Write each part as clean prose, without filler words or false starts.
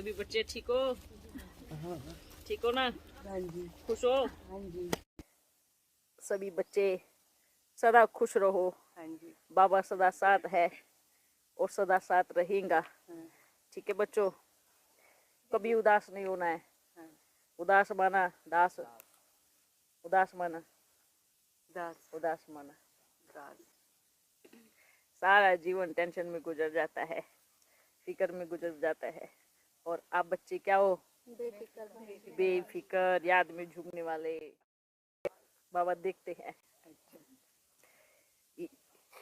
सभी बच्चे ठीक हो? ठीक हो ना? हाँ जी। खुश हो? हाँ जी। सभी बच्चे सदा खुश रहो। हाँ जी। बाबा सदा साथ है और सदा साथ रहेगा। हाँ। ठीक है बच्चों, कभी उदास नहीं होना है। हाँ। उदास माना दास, उदास माना दास, उदास माना दास। सारा जीवन टेंशन में गुजर जाता है, फिक्र में गुजर जाता है। और आप बच्चे क्या हो? बेफिक्र, याद में झूमने वाले। बाबा देखते हैं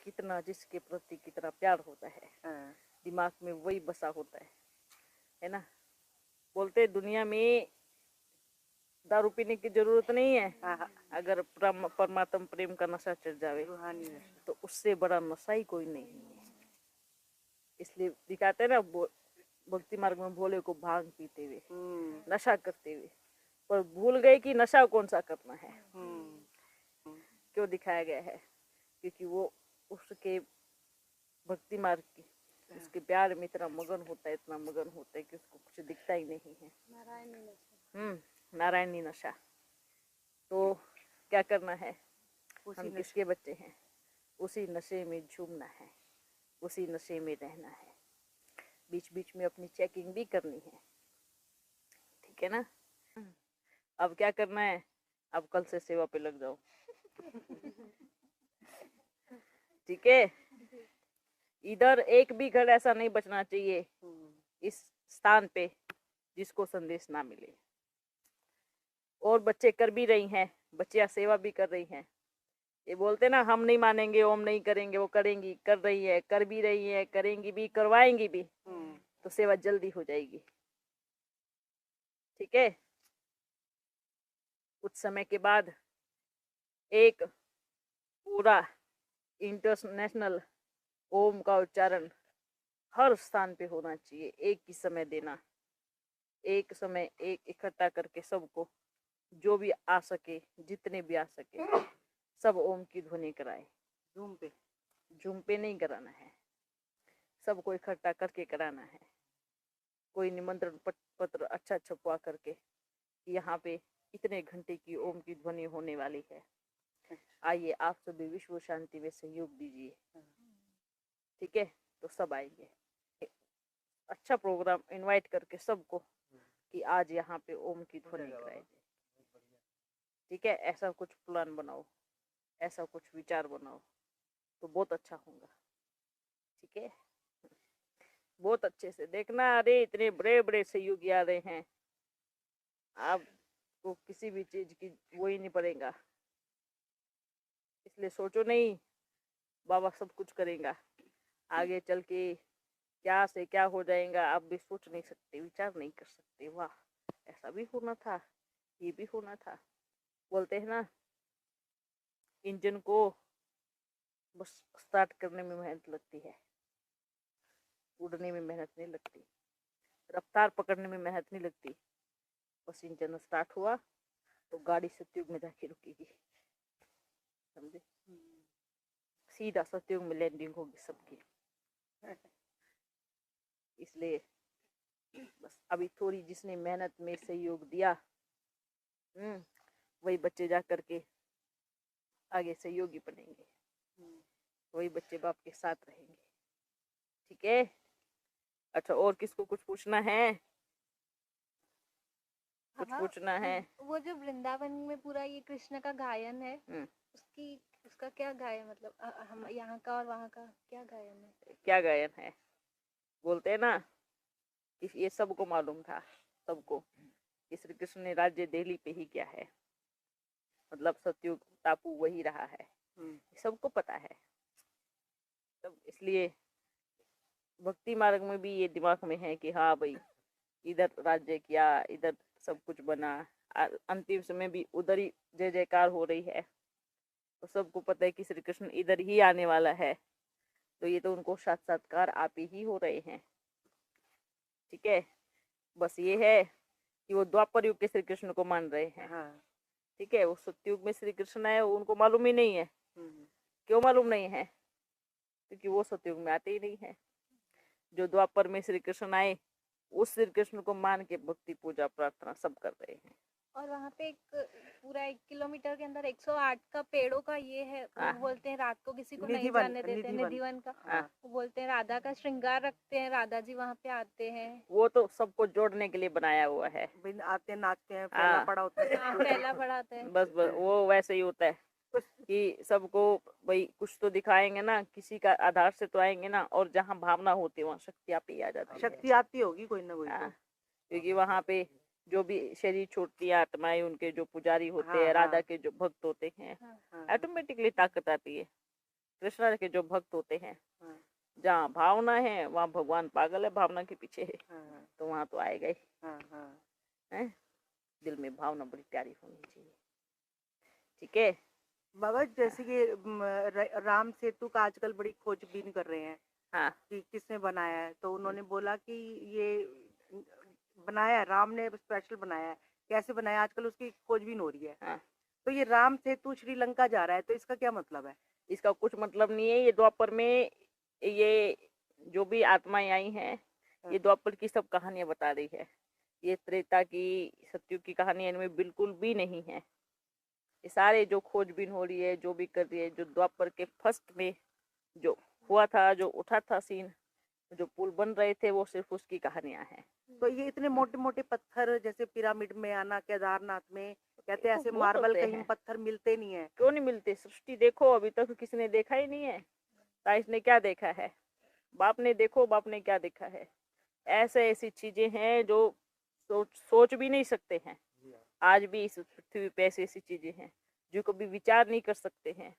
कितना जिसके प्रति कितना प्यार होता है। हाँ। दिमाग में वही बसा होता है ना। बोलते दुनिया में दारू पीने की जरूरत नहीं है। हाँ। अगर परमात्मा प्रेम का नशा चढ़ जावे तो उससे बड़ा नशा ही कोई नहीं है। इसलिए दिखाते हैं ना भक्ति मार्ग में भोले को भांग पीते हुए, नशा करते हुए, पर भूल गए कि नशा कौन सा करना है। क्यों दिखाया गया है? क्योंकि वो उसके भक्ति मार्ग की उसके प्यार में इतना मगन होता है, इतना मगन होता है कि उसको कुछ दिखता ही नहीं है। नारायणी नशा। तो क्या करना है? हम किसके बच्चे हैं? उसी नशे में झूमना है, उसी नशे में रहना है। बीच बीच में अपनी चेकिंग भी करनी है। ठीक है ना? अब क्या करना है? अब कल से सेवा पे लग जाओ। ठीक है? इधर एक भी घर ऐसा नहीं बचना चाहिए इस स्थान पे जिसको संदेश ना मिले। और बच्चे कर भी रही हैं, बच्चियां सेवा भी कर रही हैं। ये बोलते ना हम नहीं मानेंगे, ओम नहीं करेंगे, वो करेंगी, कर रही है, कर भी रही है, करेंगी भी, करवाएंगी भी। तो सेवा जल्दी हो जाएगी। ठीक है? कुछ समय के बाद एक पूरा इंटरनेशनल ओम का उच्चारण हर स्थान पे होना चाहिए। एक ही समय देना, एक समय एक इकट्ठा करके सबको, जो भी आ सके, जितने भी आ सके, सब ओम की ध्वनि कराए। झूम पे नहीं कराना है, सबको इकट्ठा करके कराना है। कोई निमंत्रण पत्र अच्छा छपवा करके यहाँ पे इतने घंटे की ओम की ध्वनि होने वाली है, आइए आप सभी विश्व शांति में सहयोग दीजिए। ठीक है? तो सब आएंगे। अच्छा प्रोग्राम इनवाइट करके सबको कि आज यहाँ पे ओम की ध्वनि कराई जाए। ठीक है? ऐसा कुछ प्लान बनाओ, ऐसा कुछ विचार बनाओ तो बहुत अच्छा होगा। ठीक है? बहुत अच्छे से देखना। अरे इतने बड़े बड़े सहयोगी आ रहे हैं, आपको किसी भी चीज की वो ही नहीं पड़ेगा। इसलिए सोचो नहीं बाबा सब कुछ करेगा, आगे चल के क्या से क्या हो जाएगा आप भी सोच नहीं सकते, विचार नहीं कर सकते। वाह, ऐसा भी होना था, ये भी होना था। बोलते हैं ना, इंजन को बस स्टार्ट करने में मेहनत लगती है, उड़ने में मेहनत नहीं लगती, रफ्तार पकड़ने में मेहनत नहीं लगती। बस इंजन स्टार्ट हुआ तो गाड़ी सतयुग में जाके रुकेगी। समझे? सीधा सतयुग में लैंडिंग होगी सबकी। इसलिए बस अभी थोड़ी जिसने मेहनत में सहयोग दिया, वही बच्चे जा करके आगे सहयोगी बनेंगे, वही बच्चे बाप के साथ रहेंगे। ठीक है? अच्छा, और किसको कुछ पूछना है? कुछ पूछना है? वो जो वृंदावन में पूरा ये कृष्ण का गायन है, उसका क्या गायन, मतलब हम यहाँ का और वहाँ का क्या गायन है? क्या गायन है? बोलते हैं ना, ये सबको मालूम था, सबको, श्री कृष्ण ने राज्य दिल्ली पे ही किया है, मतलब सतयुग टापू वही रहा है, सबको पता है। तब इसलिए भक्ति मार्ग में भी ये दिमाग में है कि हाँ भाई इधर राज्य किया, इधर सब कुछ बना, अंतिम समय भी उधर ही जय जयकार हो रही है। तो सबको पता है कि श्री कृष्ण इधर ही आने वाला है, तो ये तो उनको साक्षात्कार आप ही हो रहे हैं। ठीक है? बस ये है कि वो द्वापर युग के श्री कृष्ण को मान रहे हैं। ठीक है? वो सतयुग में श्री कृष्ण है उनको मालूम ही नहीं है। क्यों मालूम नहीं है? क्योंकि वो सतयुग में आते ही नहीं है। जो द्वापर में श्री कृष्ण आए उस श्री कृष्ण को मान के भक्ति पूजा प्रार्थना सब कर रहे हैं। और वहाँ पे एक पूरा 1 किलोमीटर के अंदर 108 का पेड़ों का ये है, वो बोलते हैं रात को किसी को नहीं जाने देते, निधिवन का। वो बोलते हैं राधा का श्रृंगार रखते हैं, राधा जी वहाँ पे आते हैं। वो तो सबको जोड़ने के लिए बनाया हुआ है। आते हैं, नाचते हैं, पहला पड़ा होता है। पहला पढ़ाते हैं। बस वो वैसे ही होता है कि सबको भाई कुछ तो दिखाएंगे ना, किसी का आधार से तो आएंगे ना, और जहाँ भावना होती है वहाँ शक्ति आप ही आ जाती है। शक्ति आती होगी कोई ना कोई तो। क्योंकि वहाँ पे जो भी शरीर छोड़ती है आत्माएं, उनके जो पुजारी होते हैं, राधा के जो भक्त होते हैं, ऑटोमेटिकली ताकत आती है। कृष्ण के जो भक्त होते हैं, जहाँ भावना है वहाँ भगवान पागल है, भावना के पीछे है, तो वहाँ तो आएगा ही। दिल में भावना बड़ी प्यारी होनी चाहिए। ठीक है बाबा, जैसे कि राम सेतु का आजकल बड़ी खोजबीन कर रहे हैं। हाँ, कि किसने बनाया है, तो उन्होंने बोला कि ये बनाया है, राम ने स्पेशल बनाया है। कैसे बनाया, आजकल उसकी खोजबीन हो रही है। हाँ। तो ये राम सेतु श्रीलंका जा रहा है, तो इसका क्या मतलब है? इसका कुछ मतलब नहीं है। ये द्वापर में ये जो भी आत्माएं आई हैं, ये द्वापर की सब कहानियां बता रही है। ये त्रेता की, सतयुग की कहानियां इनमें बिल्कुल भी नहीं है। ये सारे जो खोजबीन हो रही है, जो भी कर रही है, जो द्वापर के फर्स्ट में जो हुआ था, जो उठा था सीन, जो पुल बन रहे थे, वो सिर्फ उसकी कहानियां हैं। तो ये इतने मोटे मोटे पत्थर, जैसे पिरामिड में आना, केदारनाथ में कहते हैं ऐसे मार्बल कहीं पत्थर मिलते नहीं है। क्यों नहीं मिलते? सृष्टि देखो, अभी तक किसी ने देखा ही नहीं है। साइंस ने क्या देखा है? बाप ने देखो, बाप ने क्या देखा है? ऐसी चीजें हैं जो सोच भी नहीं सकते हैं। आज भी इस पृथ्वी पे ऐसी चीजें हैं जो कभी विचार नहीं कर सकते हैं।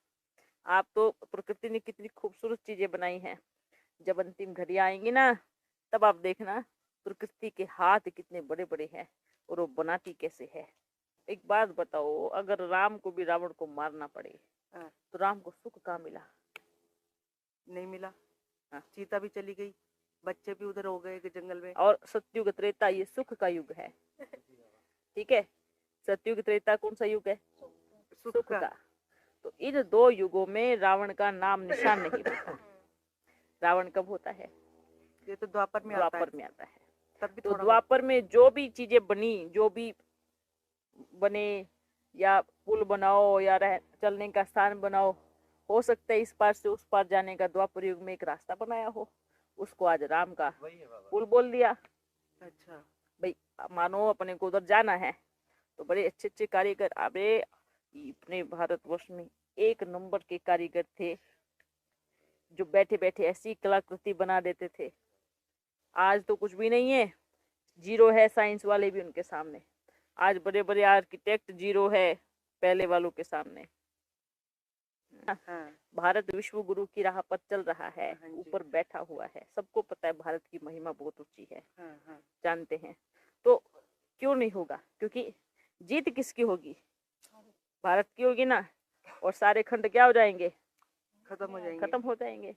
आप तो प्रकृति ने कितनी खूबसूरत चीजें बनाई हैं। जब अंतिम घड़ी आएंगी ना, तब आप देखना प्रकृति के हाथ कितने बड़े बड़े हैं और वो बनाती कैसे है। एक बात बताओ, अगर राम को भी रावण को मारना पड़े तो राम को सुख कहाँ मिला? नहीं मिला। सीता भी चली गई, बच्चे भी उधर हो गए जंगल में। और सतयुग त्रेता ये सुख का युग है। ठीक है, सतयुग त्रेता कौन सा युग है? सुख का। तो इन दो युगों में रावण का नाम निशान नहीं होता। रावण कब होता है? ये तो द्वापर में आता है। तब भी तो द्वापर में जो भी चीजें बनी, जो भी बने, या पुल बनाओ या चलने का स्थान बनाओ, हो सकता है इस पार से उस पार जाने का द्वापर युग में एक रास्ता बनाया हो, उसको आज राम का पुल बोल दिया। अच्छा भाई, मानो अपने को उधर जाना है तो बड़े अच्छे अच्छे कारीगर, अबे अपने भारतवर्ष में 1 नंबर के कारीगर थे जो बैठे बैठे ऐसी कलाकृति बना देते थे। आज तो कुछ भी नहीं है, जीरो है साइंस वाले भी उनके सामने। आज बड़े बड़े आर्किटेक्ट जीरो है पहले वालों के सामने। भारत विश्व गुरु की राह पर चल रहा है, ऊपर बैठा हुआ है। सबको पता है भारत की महिमा बहुत ऊंची है, जानते हैं। तो क्यों नहीं होगा? क्योंकि जीत किसकी होगी? भारत की होगी ना, और सारे खंड क्या हो जाएंगे? खत्म हो जाएंगे।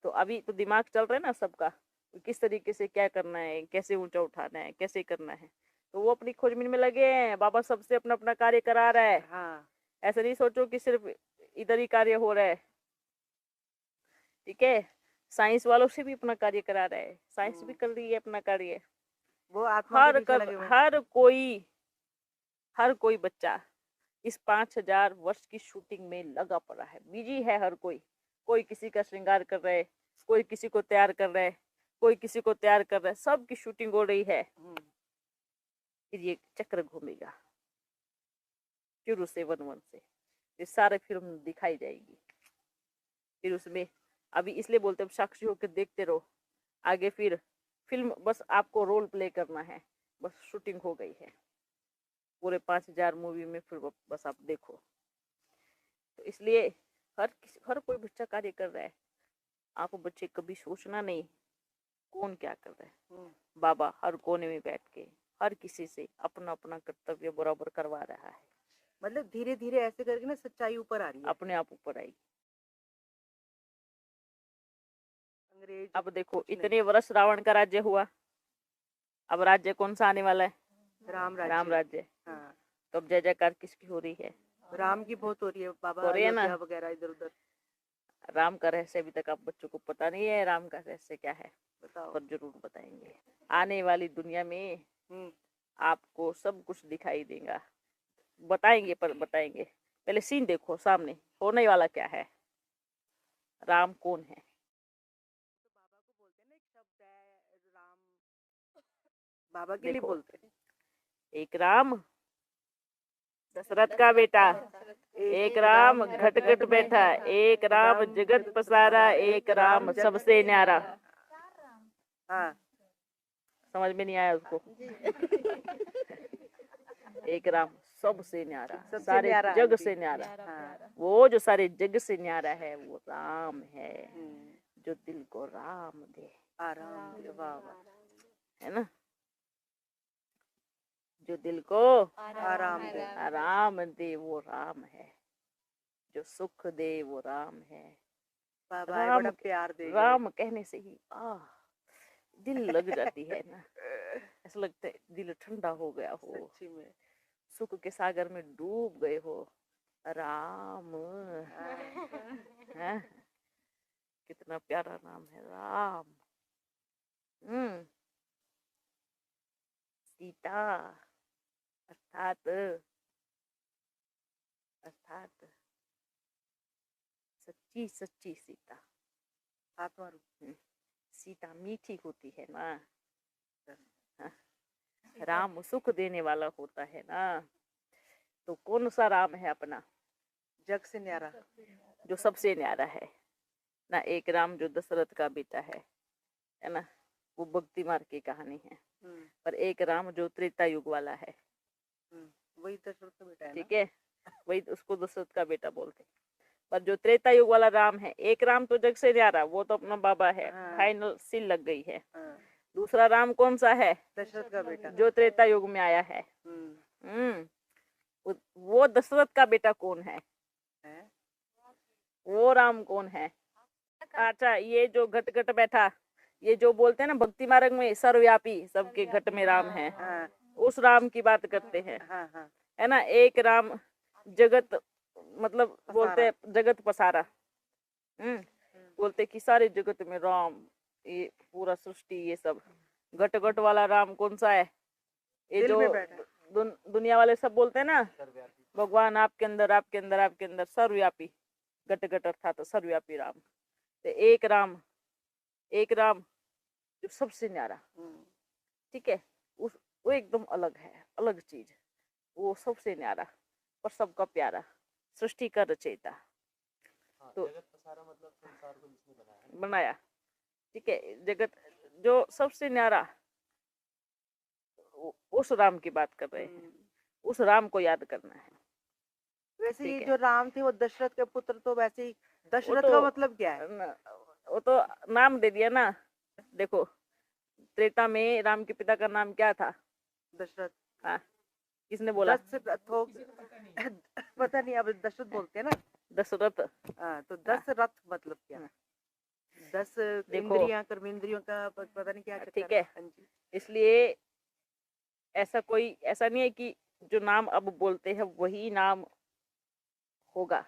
तो अभी तो दिमाग चल रहा है ना सबका, किस तरीके से क्या करना है, कैसे ऊंचा उठाना है, कैसे करना है। तो वो अपनी खोजबीन में लगे हैं। बाबा सबसे अपना अपना कार्य करा रहा है। ऐसा नहीं सोचो कि सिर्फ इधर ही कार्य हो रहा है। ठीक है, साइंस वालों से भी अपना कार्य करा रहा है, साइंस भी कर रही है अपना कार्य। वो हर कोई बच्चा इस 5000 वर्ष की शूटिंग में लगा पड़ा है, बिजी है हर कोई। कोई किसी का श्रृंगार कर रहा है, कोई किसी को तैयार कर रहा है, कोई किसी को तैयार कर रहा है, सबकी शूटिंग हो रही है। फिर ये चक्र घूमेगा शुरू से 1-1 से, ये सारे फिल्म दिखाई जाएगी। फिर उसमें अभी इसलिए बोलते हैं साक्षी होकर देखते रहो, आगे फिर फिल्म बस आपको रोल प्ले करना है, बस शूटिंग हो गई है पूरे 5000 मूवी में, फिर बस आप देखो। तो इसलिए हर कोई बच्चा कार्य कर रहा है। आप बच्चे कभी सोचना नहीं कौन क्या कर रहा है। बाबा हर कोने में बैठ के हर किसी से अपना अपना कर्तव्य बराबर करवा रहा है। मतलब धीरे धीरे ऐसे करके ना सच्चाई ऊपर आ रही है, अपने आप ऊपर आएगी। अब देखो, इतने वर्ष रावण का राज्य हुआ, अब राज्य कौन सा आने वाला है? राम राज्य। तो अब जय जयकार किसकी हो रही है? राम की बहुत हो रही है बाबा, हो रही है ना वगैरह इधर उधर। राम का रहस्य अभी तक आप बच्चों को पता नहीं है, राम का रहस्य क्या है? बताओ। पर जरूर बताएंगे। आने वाली दुनिया में हम्म, आपको सब कुछ दिखाई देगा। बताएंगे पर बताएंगे, पहले सीन देखो सामने होने वाला क्या है। राम कौन है? तो बाबा को बोलते हैं ना, एक शब्द है राम, बाबा के लिए देखो, बोलते हैं। एक राम दशरथ का बेटा, एक राम घट घट बैठा, एक राम जगत पसारा, एक राम सबसे न्यारा। हाँ, समझ में नहीं आया उसको? एक राम सबसे न्यारा, सबसे सारे न्यारा, जग हाँ जी। से न्यारा। हाँ, वो जो सारे जग से न्यारा है वो राम है, जो दिल को राम दे, आराम दे, वाह वाह, है ना? जो दिल को आराम दे, आराम दे वो राम है, जो सुख दे वो राम है। बाबा ये राम बड़ा प्यार दे गए। राम कहने से ही दिल लग जाती है ना, ऐसा लगता है दिल ठंडा हो गया हो, सच्ची में। सुख के सागर में डूब गए हो। राम है, कितना प्यारा नाम है राम। सीता अर्थात अर्थात सच्ची सच्ची सीता। आत्मा रूप। सीता मीठी होती है ना, हाँ, राम सुख देने वाला होता है ना। तो कौन सा राम है अपना? जग से न्यारा। जो सबसे न्यारा है ना। एक राम जो दशरथ का बेटा है ना, वो भक्ति मार्ग की कहानी है। पर एक राम जो त्रेता युग वाला है, वही दशरथ का बेटा है ना? ठीक है, वही उसको दशरथ का बेटा बोलते। पर जो त्रेता युग वाला राम है, एक राम तो जग से न्यारा, वो तो अपना बाबा है, फाइनल सील लग गई है। दूसरा राम कौन सा है? दशरथ का बेटा, जो त्रेता युग में आया है। वो दशरथ का बेटा कौन है? वो राम कौन है? अच्छा, ये जो घट घट बैठा, ये जो बोलते हैं ना भक्ति मार्ग में सर्वव्यापी, सबके घट में राम है, उस राम की बात करते हैं, है ना। एक राम जगत, मतलब बोलते जगत पसारा, बोलते कि सारे जगत में राम, ये पूरा सृष्टि, ये सब। घट घट वाला राम कौन सा है? ये जो दुनिया वाले सब बोलते हैं ना, भगवान आपके अंदर आपके अंदर आपके अंदर, सर्वव्यापी, घट घट अर्थात सर्वव्यापी राम। तो एक राम जो सबसे न्यारा, ठीक है, वो एकदम अलग है, अलग चीज। वो सबसे न्यारा और सबका प्यारा, सृष्टि का रचयिता। तो मतलब संसार को जिसने बनाया, ठीक है, जगत जो सबसे न्यारा, उस राम की बात कर रहे हैं। उस राम को याद करना है। वैसे ये जो राम थे वो दशरथ के पुत्र, तो वैसे ही दशरथ का मतलब क्या है? वो तो नाम दे दिया ना। देखो, त्रेता में राम के पिता का नाम क्या था? दशरथ। हाँ, किसने बोला? दशरथ पता नहीं, अब दशरथ बोलते हैं ना। दशरथ। हाँ, तो दशरथ मतलब क्या है? 10 इंद्रियां, कर्मेंद्रियों का पता नहीं क्या, ठीक है। इसलिए ऐसा नहीं है कि जो नाम अब बोलते हैं वही नाम होगा,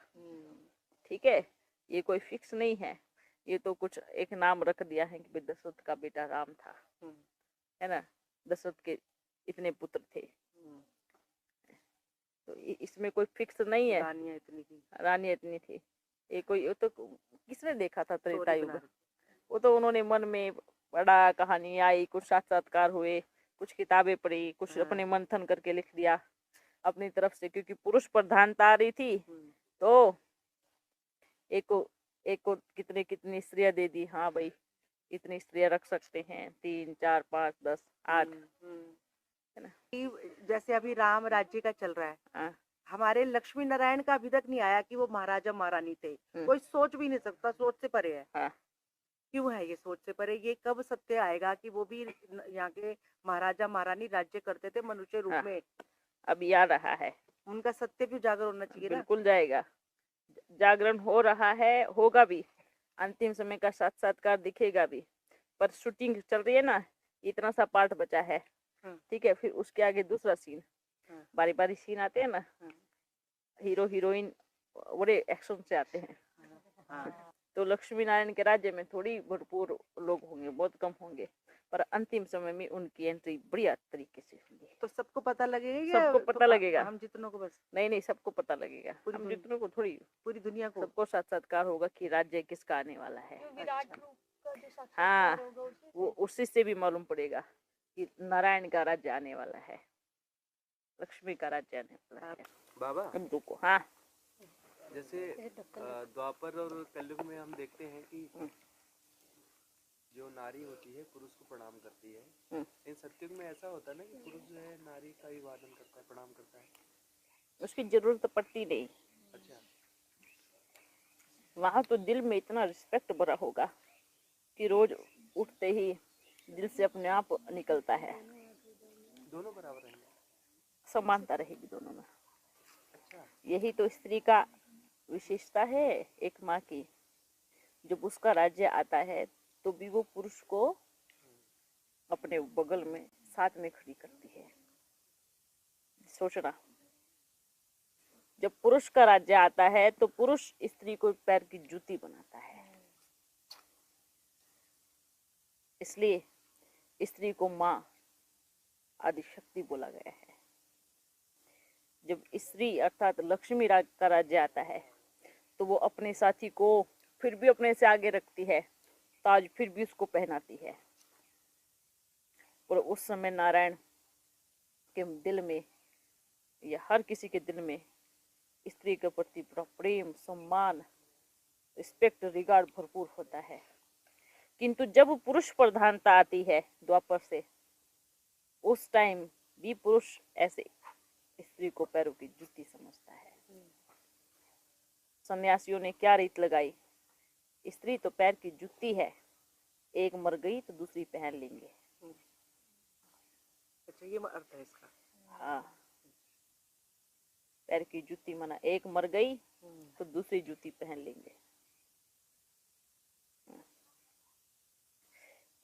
ठीक है। ये कोई फिक्स नहीं है, ये तो कुछ एक नाम रख दिया है कि दशरथ का बेटा राम था, है ना। दशरथ के इतने पुत्र थे, तो इसमें कोई फिक्स नहीं है। रानियां इतनी थी। ये कोई, वो तो किसने देखा था त्रेता युग? वो तो उन्होंने मन में पढ़ा, कहानी आई, कुछ साक्षात्कार हुए, कुछ किताबें पढ़ी, कुछ अपने मंथन करके लिख दिया अपनी तरफ से, क्योंकि पुरुष प्रधानता आ रही थी। तो एक को कितनी स्त्रियां दे दी, हाँ भाई इतनी स्त्रियां रख सकते हैं, 3 4 5 10 8, है ना। जैसे अभी राम राज्य का चल रहा है, हमारे लक्ष्मी नारायण का अभी तक नहीं आया कि वो महाराजा महारानी थे। कोई सोच भी नहीं सकता, सोच से परे है। क्यों है ये सोच से परे? ये कब सत्य आएगा कि वो भी यहाँ के महाराजा महारानी राज्य करते थे मनुष्य रूप में? अभी आ रहा है, उनका सत्य भी उजागर होना चाहिए। बिल्कुल जाएगा, जागरण हो रहा है, होगा भी, अंतिम समय का साक्षात्कार दिखेगा भी। पर शूटिंग चल रही है ना, इतना सा पार्ट बचा है, ठीक है। फिर उसके आगे दूसरा सीन, बारी बारी सीन आते हैं ना, हीरो हीरोइन बड़े एक्शन से आते हैं। तो लक्ष्मी नारायण के राज्य में थोड़ी भरपूर लोग होंगे, बहुत कम होंगे। पर अंतिम समय में उनकी एंट्री बढ़िया तरीके से हुई। तो सबको पता लगेगा, सबको पता लगेगा, हम जितनों को बस? नहीं सबको पता लगेगा, हम जितनों को थोड़ी, पूरी दुनिया को सबको साक्षात्कार होगा कि राज्य किसका आने वाला है। विराट रूप का जो हाँ, साक्षात्कार होगा वो उसी से भी मालूम पड़ेगा कि नारायण का राज्य आने वाला है, लक्ष्मी का राज्य आने वाला है। बाबा हिंदू को, हाँ, जैसे द्वापर और कलयुग में हम देखते हैं कि जो नारी होती है पुरुष को प्रणाम करती है। इन सत्युग में ऐसा होता है ना कि पुरुष जो है नारी का ही वादन करता है, प्रणाम करता है, उसकी जरूरत पड़ती नहीं। अच्छा, वहाँ तो दिल में इतना रिस्पेक्ट भरा होगा कि रोज उठते ही दिल से अपने आप निकलता है। दोनों बराबर रहेंगे, समानता रहेगी दोनों में। अच्छा, यही तो स्त्री का विशेषता है एक माँ की। जब उसका राज्य आता है तो भी वो पुरुष को अपने बगल में साथ में खड़ी करती है। सोचना, जब पुरुष का राज्य आता है तो पुरुष स्त्री को पैर की जूती बनाता है। इसलिए स्त्री को माँ आदि शक्ति बोला गया है। जब स्त्री अर्थात लक्ष्मी का राज्य आता है तो वो अपने साथी को फिर भी अपने से आगे रखती है, ताज फिर भी उसको पहनाती है। और उस समय नारायण के दिल में या हर किसी के दिल में स्त्री के प्रति बड़ा प्रेम, सम्मान, रिस्पेक्ट, रिगार्ड भरपूर होता है। किंतु जब पुरुष प्रधानता आती है द्वापर से, उस टाइम भी पुरुष ऐसे स्त्री को पैरों की जूती समझता है। सन्यासियों ने क्या रीत लगाई, स्त्री तो पैर की जूती है, एक मर गई तो दूसरी पहन लेंगे। अच्छा, ये अर्थ है इसका। हाँ, पैर की जूती माना एक मर गई तो दूसरी जूती पहन लेंगे।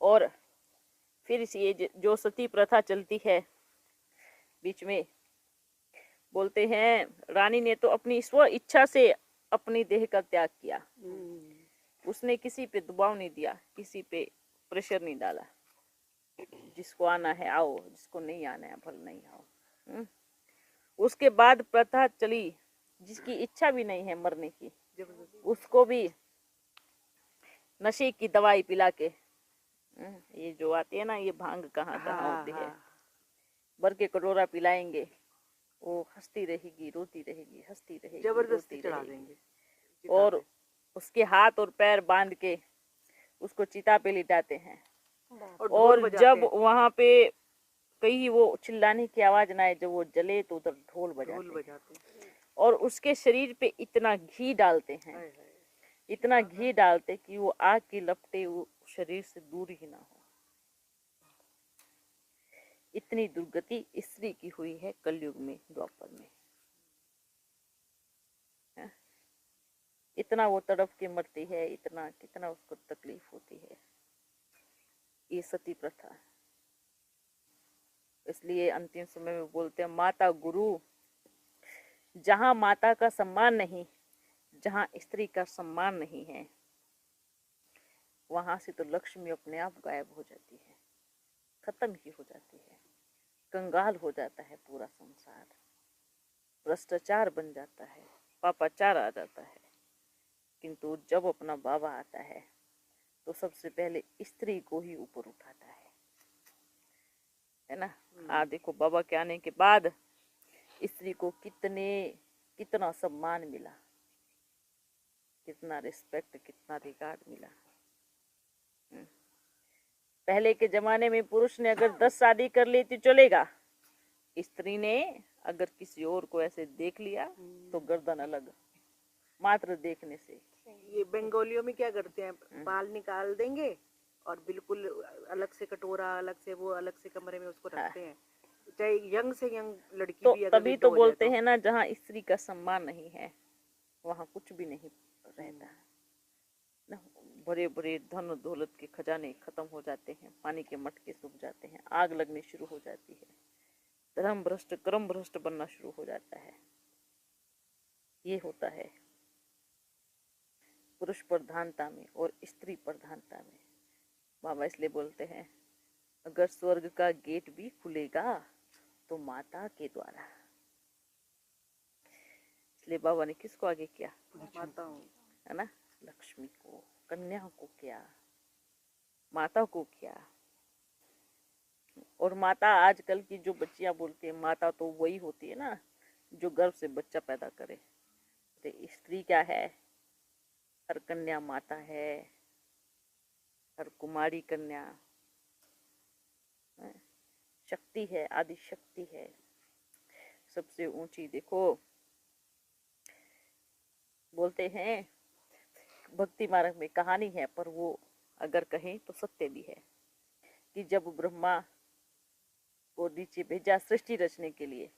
और फिर ये जो सती प्रथा चलती है बीच में, बोलते हैं रानी ने तो अपनी स्व इच्छा से अपनी देह का त्याग किया, उसने किसी पे दबाव नहीं दिया, किसी पे प्रेशर नहीं डाला। जिसको आना है आओ, जिसको नहीं आना है भले नहीं आओ। उसके बाद प्रथा चली, जिसकी इच्छा भी नहीं है मरने की, उसको भी नशे की दवाई पिला के, ये जो आती है ना, ये भांग कहाँ होती है, भर के कटोरा पिलाएंगे, वो हंसती रहेगी, रोती रहेगी, हंसती रहेगी, जबरदस्ती चढ़ा देंगे, और उसके हाथ और पैर बांध के उसको चिता पे लिटाते हैं। और जब वहाँ पे कहीं वो चिल्लाने की आवाज ना आए, जब वो जले तो उधर ढोल बजाते हैं। और उसके शरीर पे इतना घी डालते हैं, इतना घी डालते कि वो आग की लपटें वो शरीर से दूर ही ना हो। इतनी दुर्गति स्त्री की हुई है कलयुग में, द्वापर में। इतना वो तड़प के मरती है, इतना कितना उसको तकलीफ होती है, ये सती प्रथा। इसलिए अंतिम समय में बोलते हैं माता गुरु, जहां माता का सम्मान नहीं, जहां स्त्री का सम्मान नहीं है, वहां से तो लक्ष्मी अपने आप गायब हो जाती है, खत्म ही हो जाती है, कंगाल हो जाता है पूरा संसार, भ्रष्टाचार बन जाता है, पापाचार आ जाता है। किंतु जब अपना बाबा आता है तो सबसे पहले स्त्री को ही ऊपर उठाता है ना। देखो बाबा के आने के बाद स्त्री को कितना सम्मान मिला, कितना रिस्पेक्ट, कितना रिगार्ड मिला। पहले के जमाने में पुरुष ने अगर 10 शादी कर ली तो चलेगा, स्त्री ने अगर किसी और को ऐसे देख लिया तो गर्दन अलग, मात्र देखने से। ये बंगालियों में क्या करते हैं, बाल निकाल देंगे और बिल्कुल अलग से कटोरा, अलग से वो, अलग से कमरे में उसको रखते हैं, चाहे यंग से यंग लड़की तो भी अगर तभी तो बोलते हैं ना, जहाँ स्त्री का सम्मान नहीं है वहाँ कुछ भी नहीं रहता ना। बड़े बड़े धन दौलत के खजाने खत्म हो जाते हैं, पानी के मटके सूख जाते हैं, आग लगनी शुरू हो जाती है, धर्म भ्रष्ट कर्म भ्रष्ट बनना शुरू हो जाता है। ये होता है पुरुष प्रधानता में और स्त्री प्रधानता में। बाबा इसलिए बोलते हैं अगर स्वर्ग का गेट भी खुलेगा तो माता के द्वारा। इसलिए बाबा ने किसको आगे किया? माता हूँ, है ना, लक्ष्मी को, कन्या को किया, माता को किया। और माता आजकल की जो बच्चियां बोलती है माता, तो वही होती है ना जो गर्भ से बच्चा पैदा करे। तो स्त्री क्या है? हर कन्या माता है, हर कुमारी कन्या शक्ति है, आदि शक्ति है, सबसे ऊंची। देखो बोलते हैं भक्ति मार्ग में कहानी है, पर वो अगर कहें तो सत्य भी है कि जब ब्रह्मा को नीचे भेजा सृष्टि रचने के लिए,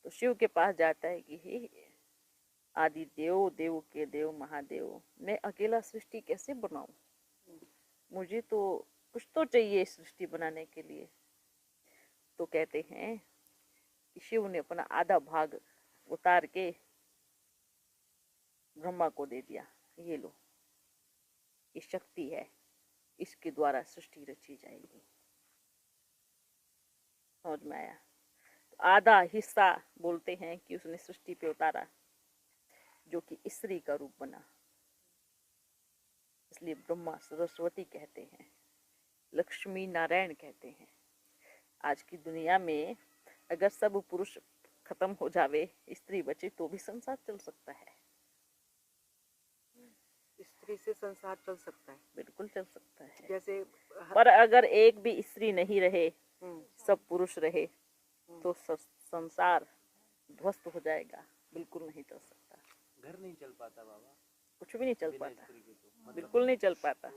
तो शिव के पास जाता है कि हे आदि देव, देव के देव, महादेव, मैं अकेला सृष्टि कैसे बनाऊं? मुझे तो कुछ तो चाहिए सृष्टि बनाने के लिए। तो कहते हैं कि शिव ने अपना आधा भाग उतार के ब्रह्मा को दे दिया, ये लो, ये शक्ति है, इसके द्वारा सृष्टि रची जाएगी। समझ में आया? तो आधा हिस्सा बोलते हैं कि उसने सृष्टि पे उतारा, जो कि स्त्री का रूप बना। इसलिए ब्रह्मा सरस्वती कहते हैं, लक्ष्मी नारायण कहते हैं। आज की दुनिया में अगर सब पुरुष खत्म हो जावे, स्त्री बचे, तो भी संसार चल सकता है। स्त्री से संसार चल सकता है, बिल्कुल चल सकता है। जैसे पर अगर एक भी स्त्री नहीं रहे, सब पुरुष रहे, तो संसार ध्वस्त हो जाएगा, बिल्कुल नहीं चल सकता। घर नहीं चल पाता बाबा, कुछ भी नहीं चल बिना पाता, स्त्री के तो बिल्कुल नहीं चल पाता।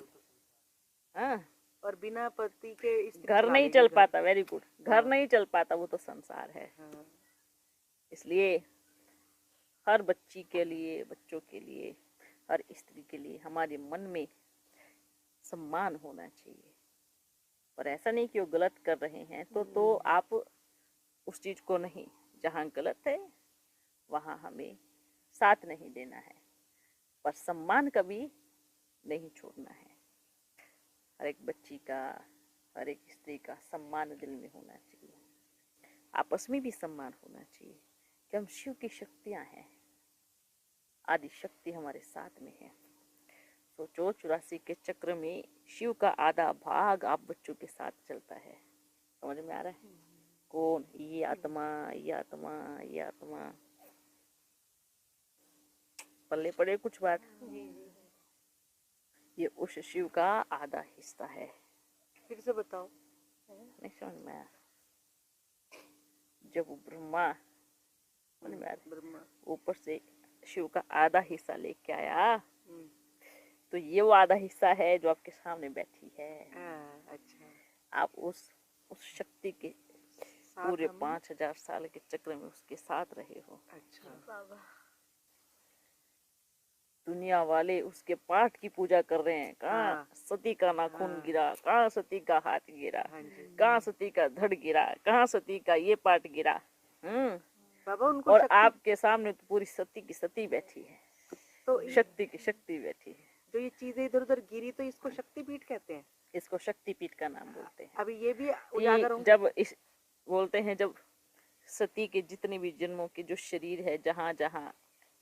हाँ, और बिना पति के स्त्री घर चला नहीं लेगी चल घर। पाता। वेरी गुड, घर हाँ। नहीं चल पाता, वो तो संसार है। हाँ। इसलिए हर बच्ची के लिए, बच्चों के लिए, हर स्त्री के लिए हमारे मन में सम्मान होना चाहिए। पर ऐसा नहीं कि वो गलत कर रहे हैं तो आप उस चीज को नहीं, जहाँ गलत है वहाँ हमें साथ नहीं देना है, पर सम्मान कभी नहीं छोड़ना है। हर एक बच्ची का, हर एक स्त्री का सम्मान दिल में होना चाहिए, आपस में भी सम्मान होना चाहिए कि हम शिव की शक्तियां हैं, आदि शक्ति हमारे साथ में है। सोचो 84 के चक्र में शिव का आधा भाग आप बच्चों के साथ चलता है। समझ में आ रहा है? कौन? ये आत्मा, ये आत्मा, ये आत्मा। पल्ले पड़े कुछ बात? ये उस शिव का आधा हिस्सा है। फिर से बताओ। नहीं समझ में आया? जब ब्रह्मा ऊपर से शिव का आधा हिस्सा लेके आया, तो ये वो आधा हिस्सा है जो आपके सामने बैठी है। अच्छा। आप उस शक्ति के पूरे 5000 साल के चक्र में उसके साथ रहे हो। अच्छा। दुनिया वाले उसके पाठ की पूजा कर रहे हैं। कहाँ सती का नाखून गिरा, कहाँ सती का हाथ गिरा, कहाँ सती का धड़ गिरा, कहाँ सती का ये पाठ गिरा। बाबा उनको और आपके सामने तो पूरी सती की सती बैठी है, तो शक्ति की शक्ति बैठी है। जो ये चीजें इधर उधर गिरी, तो इसको शक्तिपीठ कहते हैं। इसको शक्तिपीठ का नाम बोलते हैं। अभी ये भी उजागर होंगे। जब इस बोलते हैं, जब सती के जितने भी जन्मों के जो शरीर है, जहाँ जहाँ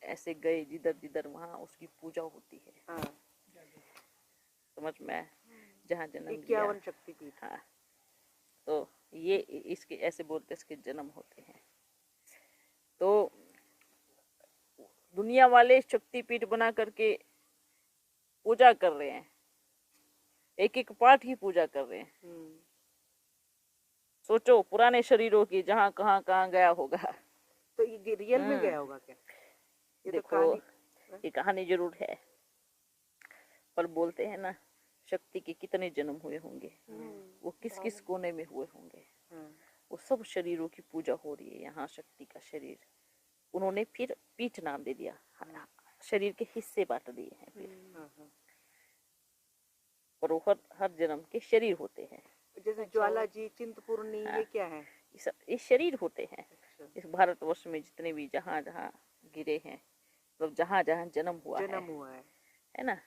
ऐसे गए, जिधर जिधर, वहाँ उसकी पूजा होती है। हाँ। समझ में? जहाँ जन्म 51 शक्तिपीठ। हाँ, तो ये इसके ऐसे बोलते, इसके जन्म होते हैं। तो दुनिया वाले शक्तिपीठ बना करके पूजा कर रहे हैं, एक एक पाठ की पूजा कर रहे हैं। सोचो पुराने शरीरों की, जहाँ कहाँ कहाँ गया होगा। तो ये रियल में गया होगा क्या? ये देखो, तो ये कहानी जरूर है, पर बोलते हैं ना, शक्ति के कितने जन्म हुए होंगे, वो किस किस कोने में हुए होंगे, वो सब शरीरों की पूजा हो रही है। यहाँ शक्ति का शरीर उन्होंने फिर पीठ नाम दे दिया, शरीर के हिस्से बांट दिए हैं फिर। और वो हर जन्म के शरीर होते हैं। जैसे ज्वाला जी, चिंतपूर्णी, ये क्या है? ये शरीर होते हैं। इस भारतवर्ष में जितने भी जहाँ जहाँ गिरे हैं, मतलब जहाँ जहाँ जन्म हुआ है, है ना,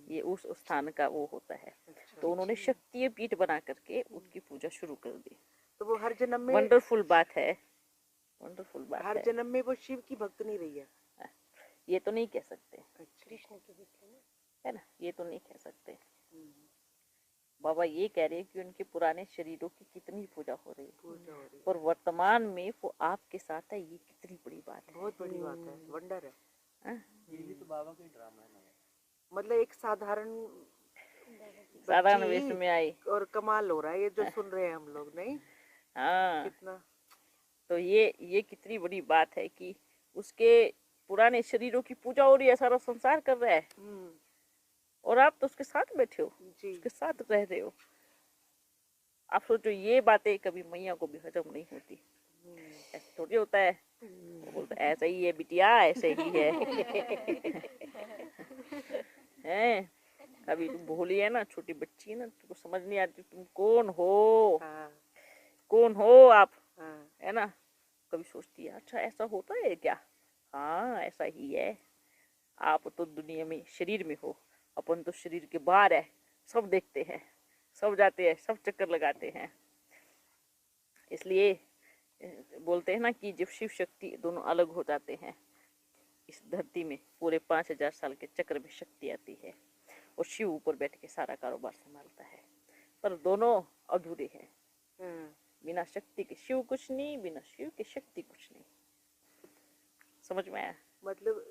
ये उस स्थान का वो होता है। तो उन्होंने शक्ति पीठ बना करके उसकी पूजा शुरू कर दी। तो वो हर जन्म में, वंडरफुल बात है, वंडरफुल बात हर है। जन्म में वो शिव की भक्त नहीं रही है। ये तो नहीं कह सकते, कृष्ण की भक्त है ना, ये तो नहीं कह सकते। बाबा ये कह रहे हैं कि उनके पुराने शरीरों की कितनी पूजा हो रही है, और वर्तमान में वो आपके साथ है, ये कितनी बड़ी बात है। बहुत बड़ी बात है, वंडर है। ये भी तो बाबा का ही ड्रामा है ना। मतलब एक साधारण साधारण बच्ची वेश में आई और कमाल हो रहा है ये जो सुन रहे हैं हम लोग, नहीं? हाँ, कितना तो ये कितनी बड़ी बात है कि उसके पुराने शरीरों की पूजा हो रही है, सारा संसार कर रहा है, और आप तो उसके साथ बैठे हो, जी। उसके साथ रह रहे हो। आप सोचो, ये बातें कभी मैया को भी हजम नहीं होती। ऐसा थोड़ी होता है, वो बोलता ऐसा ही है बिटिया, ऐसे ही है। हैं, अभी तुम भोली है ना, छोटी बच्ची है ना, तुमको समझ नहीं आती तुम कौन हो। कौन हो आप, है ना। कभी सोचती है अच्छा ऐसा होता है क्या, हाँ ऐसा ही है। आप तो दुनिया में शरीर में हो, अपन तो शरीर के बाहर है, सब देखते हैं, सब जाते हैं, सब चक्कर लगाते हैं। इसलिए बोलते हैं ना कि जब शिव शक्ति दोनों अलग हो जाते हैं, इस धरती में पूरे 5000 साल के चक्र में शक्ति आती है, और शिव ऊपर बैठ के सारा कारोबार संभालता है। पर दोनों अधूरे हैं। बिना शक्ति के शिव कुछ नहीं, बिना शिव के शक्ति कुछ नहीं। समझ में आया? मतलब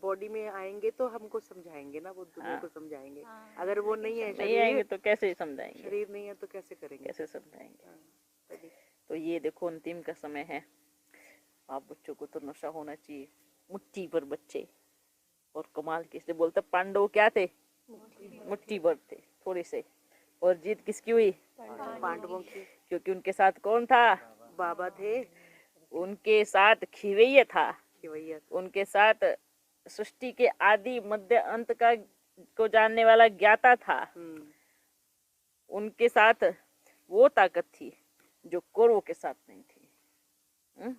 बॉडी में आएंगे तो हमको समझाएंगे ना, वो दुनिया को समझाएंगे। हाँ। अगर वो नहीं है, नहीं आएंगे तो कैसे समझाएंगे, शरीर नहीं है तो कैसे करेंगे, कैसे समझाएंगे। तभी। तो ये देखो अंतिम का समय है, आप बच्चों को तो नशा होना चाहिए, मुट्ठी भर बच्चे। और कमाल किसने बोलता, पांडव क्या थे, मुट्ठी भर थे, थोड़े से। और जीत किसकी हुई, पांडवों की, क्योंकि उनके साथ कौन था, बाबा थे, उनके साथ खिवैया था, खिवैया। उनके साथ सृष्टि के आदि मध्य अंत का को जानने वाला ज्ञाता था। उनके साथ वो ताकत थी जो कौरवों के साथ नहीं थी।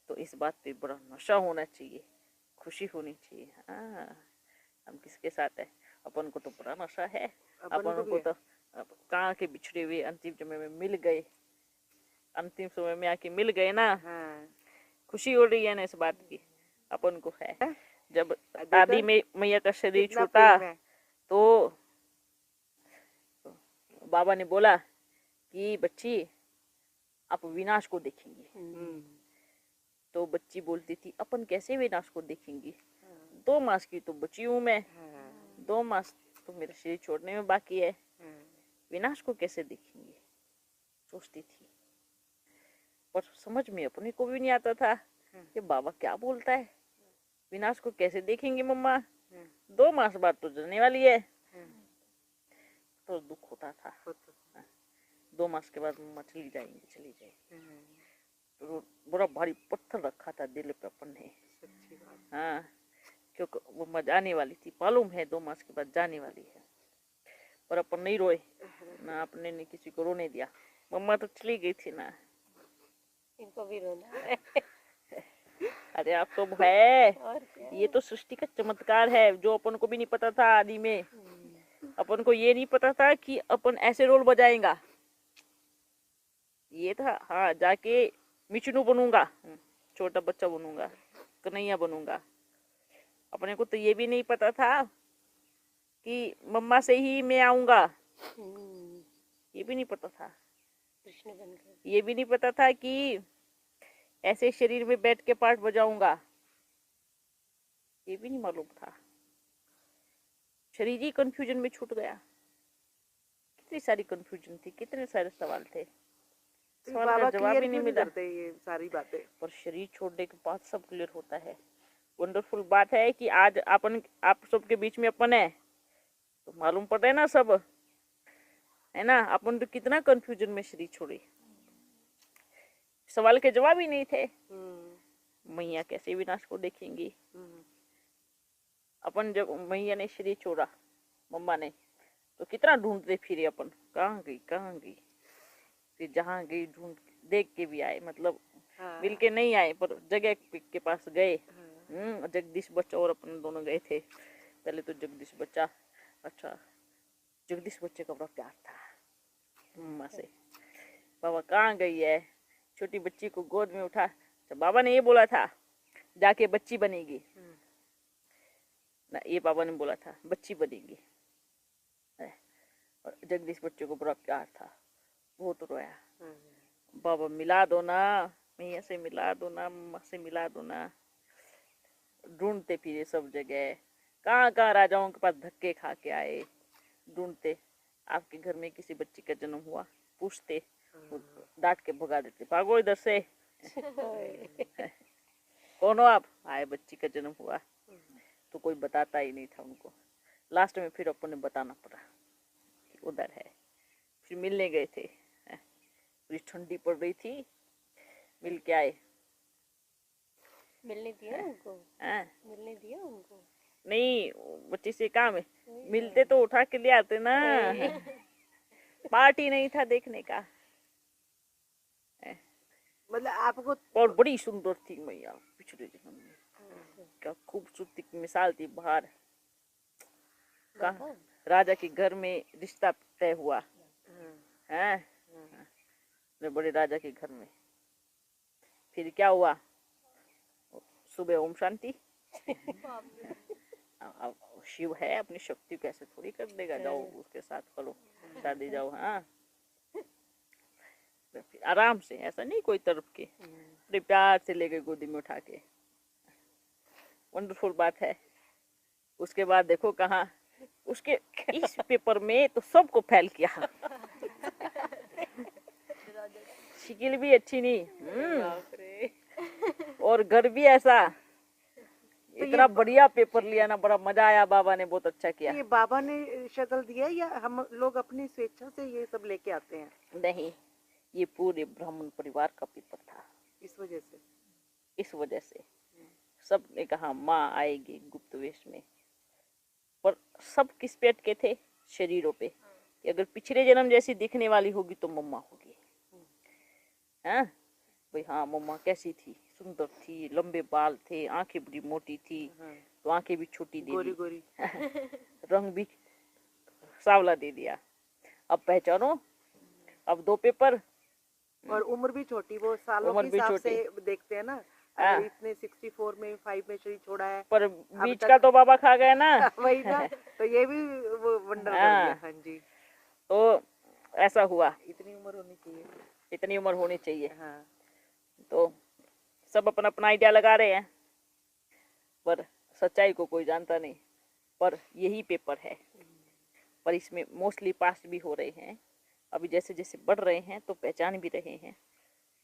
तो इस बात पे बड़ा नशा होना चाहिए, खुशी होनी चाहिए। हाँ, हम किसके साथ है, अपन को तो बड़ा नशा है। अपन को तो कहाँ के बिछड़े हुए अंतिम समय में मिल गए, अंतिम समय में आके मिल गए ना। खुशी हो रही है ना इस बात की, अपन को है। जब आदि में मैया का शरीर छूटा तो बाबा ने बोला कि बच्ची आप विनाश को देखेंगी। तो बच्ची बोलती थी अपन कैसे विनाश को देखेंगी, 2 मास की तो बची हूँ मैं, 2 मास तो मेरा शरीर छोड़ने में बाकी है, विनाश को कैसे देखेंगे, सोचती थी। पर समझ में अपने को भी नहीं आता था कि बाबा क्या बोलता है, विनाश को कैसे देखेंगे मम्मा, 2 मास बाद तो जलने वाली है। तो दुख होता था, 2 मास के बाद मम्मा चली जाएंगी। तो बड़ा भारी पत्थर रखा था दिल पे अपन ने। हाँ, क्योंकि वो मम्मा जाने वाली थी, मालूम है 2 मास के बाद जाने वाली है, पर अपन नहीं रोए ना, अपने ने किसी को रोने दिया। मम्मा तो चली गई थी ना, इनको भी रोना है। अरे आप तो है, ये तो सृष्टि का चमत्कार है जो अपन को भी नहीं पता था आदि में। अपन को ये नहीं पता था कि अपन ऐसे रोल बजाएगा। ये था हाँ जाके मिचनू बनूंगा, छोटा बच्चा बनूंगा, कन्हैया बनूंगा। अपने को तो ये भी नहीं पता था कि मम्मा से ही मैं आऊंगा, ये भी नहीं पता था। कृष्ण बनकर, ये भी नहीं पता था कि ऐसे शरीर में बैठ के पाठ बजाऊंगा, ये भी नहीं मालूम था। शरीर ही कंफ्यूजन में छूट गया। कितनी सारी कंफ्यूजन थी, कितने सारे सवाल थे, सवाल का जवाब ही नहीं मिला। ये सारी बातें पर शरीर छोड़ने के बाद सब क्लियर होता है। वंडरफुल बात है कि आज अपन आप सबके बीच में अपन है, तो मालूम पड़ रहा है ना सब, है ना। अपन तो कितना कंफ्यूजन में शरीर छोड़ी, सवाल के जवाब ही नहीं थे। मैया कैसे विनाश को देखेंगी। अपन जब मैया ने शरीर छोड़ा मम्मा ने, तो कितना ढूंढते फिरे अपन, कहाँ गई। फिर जहाँ गई ढूंढ देख के भी आए, मतलब मिल के नहीं आए पर जगह के पास गए। जगदीश बच्चा और अपन दोनों गए थे, पहले तो जगदीश बच्चा, अच्छा जगदीश बच्चे का बड़ा प्यार था मम्मा से। बाबा कहाँ गई है, छोटी बच्ची को गोद में उठा, तो बाबा ने ये बोला था जाके बच्ची बनेगी ना, ये बाबा ने बोला था बच्ची बनेगी। और जगदीश बच्चे को बड़ा प्यार था, बहुत रोया, बाबा मिला दो ना, मैया से मिला दो ना, मम्मा से मिला दो ना। ढूंढते फिरे सब जगह, कहाँ कहाँ राजाओं के पास धक्के खा के आए, ढूंढते आपके घर में किसी बच्ची का जन्म हुआ, पूछते, डांट के भगा देते, भागो इधर से। कौन हो आप, आए बच्ची का जन्म हुआ, तो कोई बताता ही नहीं था उनको। लास्ट में फिर अपन ने बताना पड़ा कि उधर है। फिर मिलने गए थे, पूरी ठंडी पड़ रही थी, मिल के आए। मिलने दिया उनको, मिलने दिया उनको नहीं, बच्ची से काम है, मिलते तो उठा के ले आते ना, पार्टी नहीं था देखने का। मतलब आपको और बड़ी सुंदर थी मैया पिछले जन्म में, क्या खूबसूरती की मिसाल थी। बाहर का राजा के घर में रिश्ता तय हुआ है, बड़े राजा के घर में। फिर क्या हुआ, सुबह ओम शांति। अब शिव है, अपनी शक्ति कैसे थोड़ी कर देगा, जाओ उसके साथ करो शादी, जाओ। हाँ फिर आराम से, ऐसा नहीं कोई तरफ के, बड़े प्यार से लेके गोदी में उठा के, वंडरफुल बात है। उसके बाद देखो कहाँ, उसके इस पेपर में तो सबको फैल किया। शिकिल भी अच्छी नहीं, और घर भी ऐसा, इतना बढ़िया पेपर लिया ना, बड़ा मजा आया, बाबा ने बहुत अच्छा किया। ये बाबा ने शक्ल दिया या हम लोग अपनी स्वेच्छा से ये सब लेके आते हैं? नहीं, ये पूरे ब्राह्मण परिवार का पेपर था। इस वजह से, इस वजह से सब ने कहा माँ आएगी गुप्त वेश में, पर सब किस पेट के थे, शरीरों पे, कि अगर पिछले जन्म जैसी दिखने वाली होगी तो मम्मा होगी। हाँ भाई, हाँ मम्मा कैसी थी, सुंदर थी, लंबे बाल थे, आंखें बड़ी मोटी थी, तो आंखें भी छोटी दे गोरी दी, गोरी, रंग भी सांवला दे दिया। अब पहचानो, अब 2 पेपर, और उम्र भी छोटी, वो सालों उम्र के भी हिसाब छोटी। से देखते हैं ना, हाँ। अगर इतने 64 में 5 में शरीर छोड़ा है, पर बीच तक- का तो बाबा खा गया ना। वही ना, तो ये भी वो वंडर कर हाँ। दिया। हाँ जी, तो ऐसा हुआ, इतनी उम्र होनी चाहिए। इतनी उम्र होनी चाहिए। हाँ, तो सब अपना अपना आइडिया लगा रहे हैं, पर सच्चाई को कोई जानता नहीं। पर यही पेपर है, पर इसमें मोस्टली पास भी हो रहे हैं। अभी जैसे जैसे बढ़ रहे हैं तो पहचान भी रहे हैं।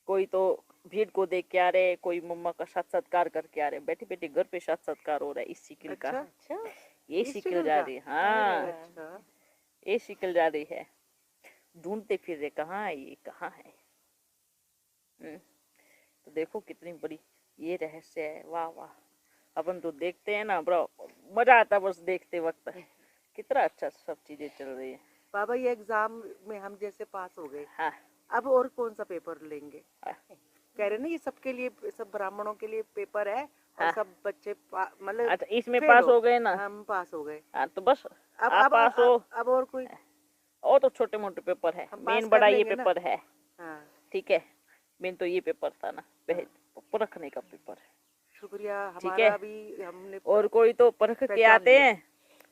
कोई तो भीड़ को देख के आ रहे, कोई मम्मा का साक्षात्कार करके आ रहे, बैठे बैठे घर पे साक्षात्कार हो रहा है इस शिकिल का। अच्छा, ये इस शिकिल शिकिल जा का? रही है, हाँ अच्छा, ये शिकिल जा रही है। ढूंढते फिर रहे कहाँ है ये, कहाँ है। तो देखो कितनी बड़ी ये रहस्य है। वाह वाह, अपन तो देखते हैं ना, बड़ा मजा आता है बस देखते वक्त, कितना अच्छा सब चीजें चल रही है। बाबा ये एग्जाम में हम जैसे पास हो गए, हाँ अब और कौन सा पेपर लेंगे? हाँ। कह रहे ना ये सबके लिए, सब ब्राह्मणों के लिए पेपर है, और हाँ। सब बच्चे मतलब अच्छा, इसमें फेल पास हो गए ना, हम पास हो गए। हाँ तो बस अब आप पास हो। अब और कोई, और तो छोटे मोटे पेपर है, हम मेन पास बड़ा कर ये लेंगे ना? पेपर है, हाँ, ठीक है। मेन तो ये पेपर था ना, परखने का पेपर, शुक्रिया। ठीक हमारा है। भी हमने और कोई तो परख के पहचान आते लिया। हैं,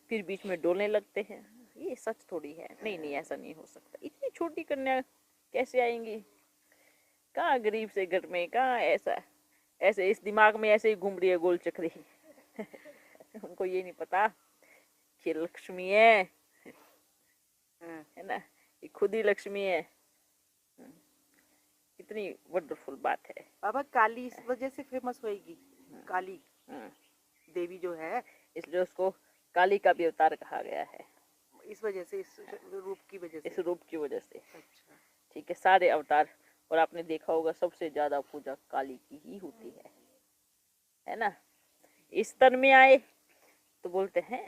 फिर बीच में डोलने लगते हैं, ये सच थोड़ी है। नहीं नहीं, ऐसा नहीं हो सकता, इतनी छोटी कन्या कैसे आएंगी, कहाँ गरीब से घर में, कहाँ ऐसा, ऐसे इस दिमाग में ऐसे ही घूम रही है गोल चक्री। उनको ये नहीं पता कि लक्ष्मी है ना, ये खुद ही लक्ष्मी है। कितनी वंडरफुल बात है। बाबा काली इस वजह से फेमस होएगी, काली देवी जो है, इसलिए उसको काली का भी अवतार कहा गया है, इस वजह से, इस रूप की वजह इस से। रूप की वजह से। अच्छा, ठीक है, सारे अवतार। और आपने देखा होगा सबसे ज्यादा पूजा काली की ही होती है ना। इस तन में आए तो बोलते हैं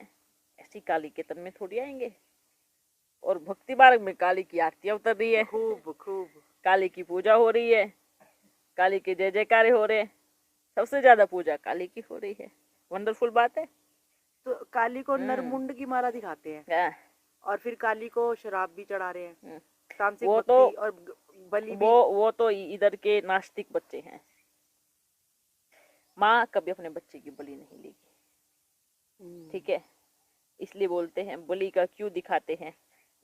ऐसी काली के तन में थोड़ी आएंगे। और भक्ति मार्ग में काली की आरती उतर रही है, खूब खूब काली की पूजा हो रही है, काली के जय जयकारे हो रहे हैं, सबसे ज्यादा पूजा काली की हो रही है। वंडरफुल बात है तो काली को हम्म। नरमुंड की माला दिखाते हैं हाँ, और फिर काली को शराब भी चढ़ा रहे हैं, हम्म। तामसिक वो भक्ति तो और बलि भी। वो तो इधर के नास्तिक बच्चे हैं। माँ कभी अपने बच्चे की बलि नहीं लेगी, ठीक है। इसलिए बोलते हैं बलि का क्यों दिखाते हैं,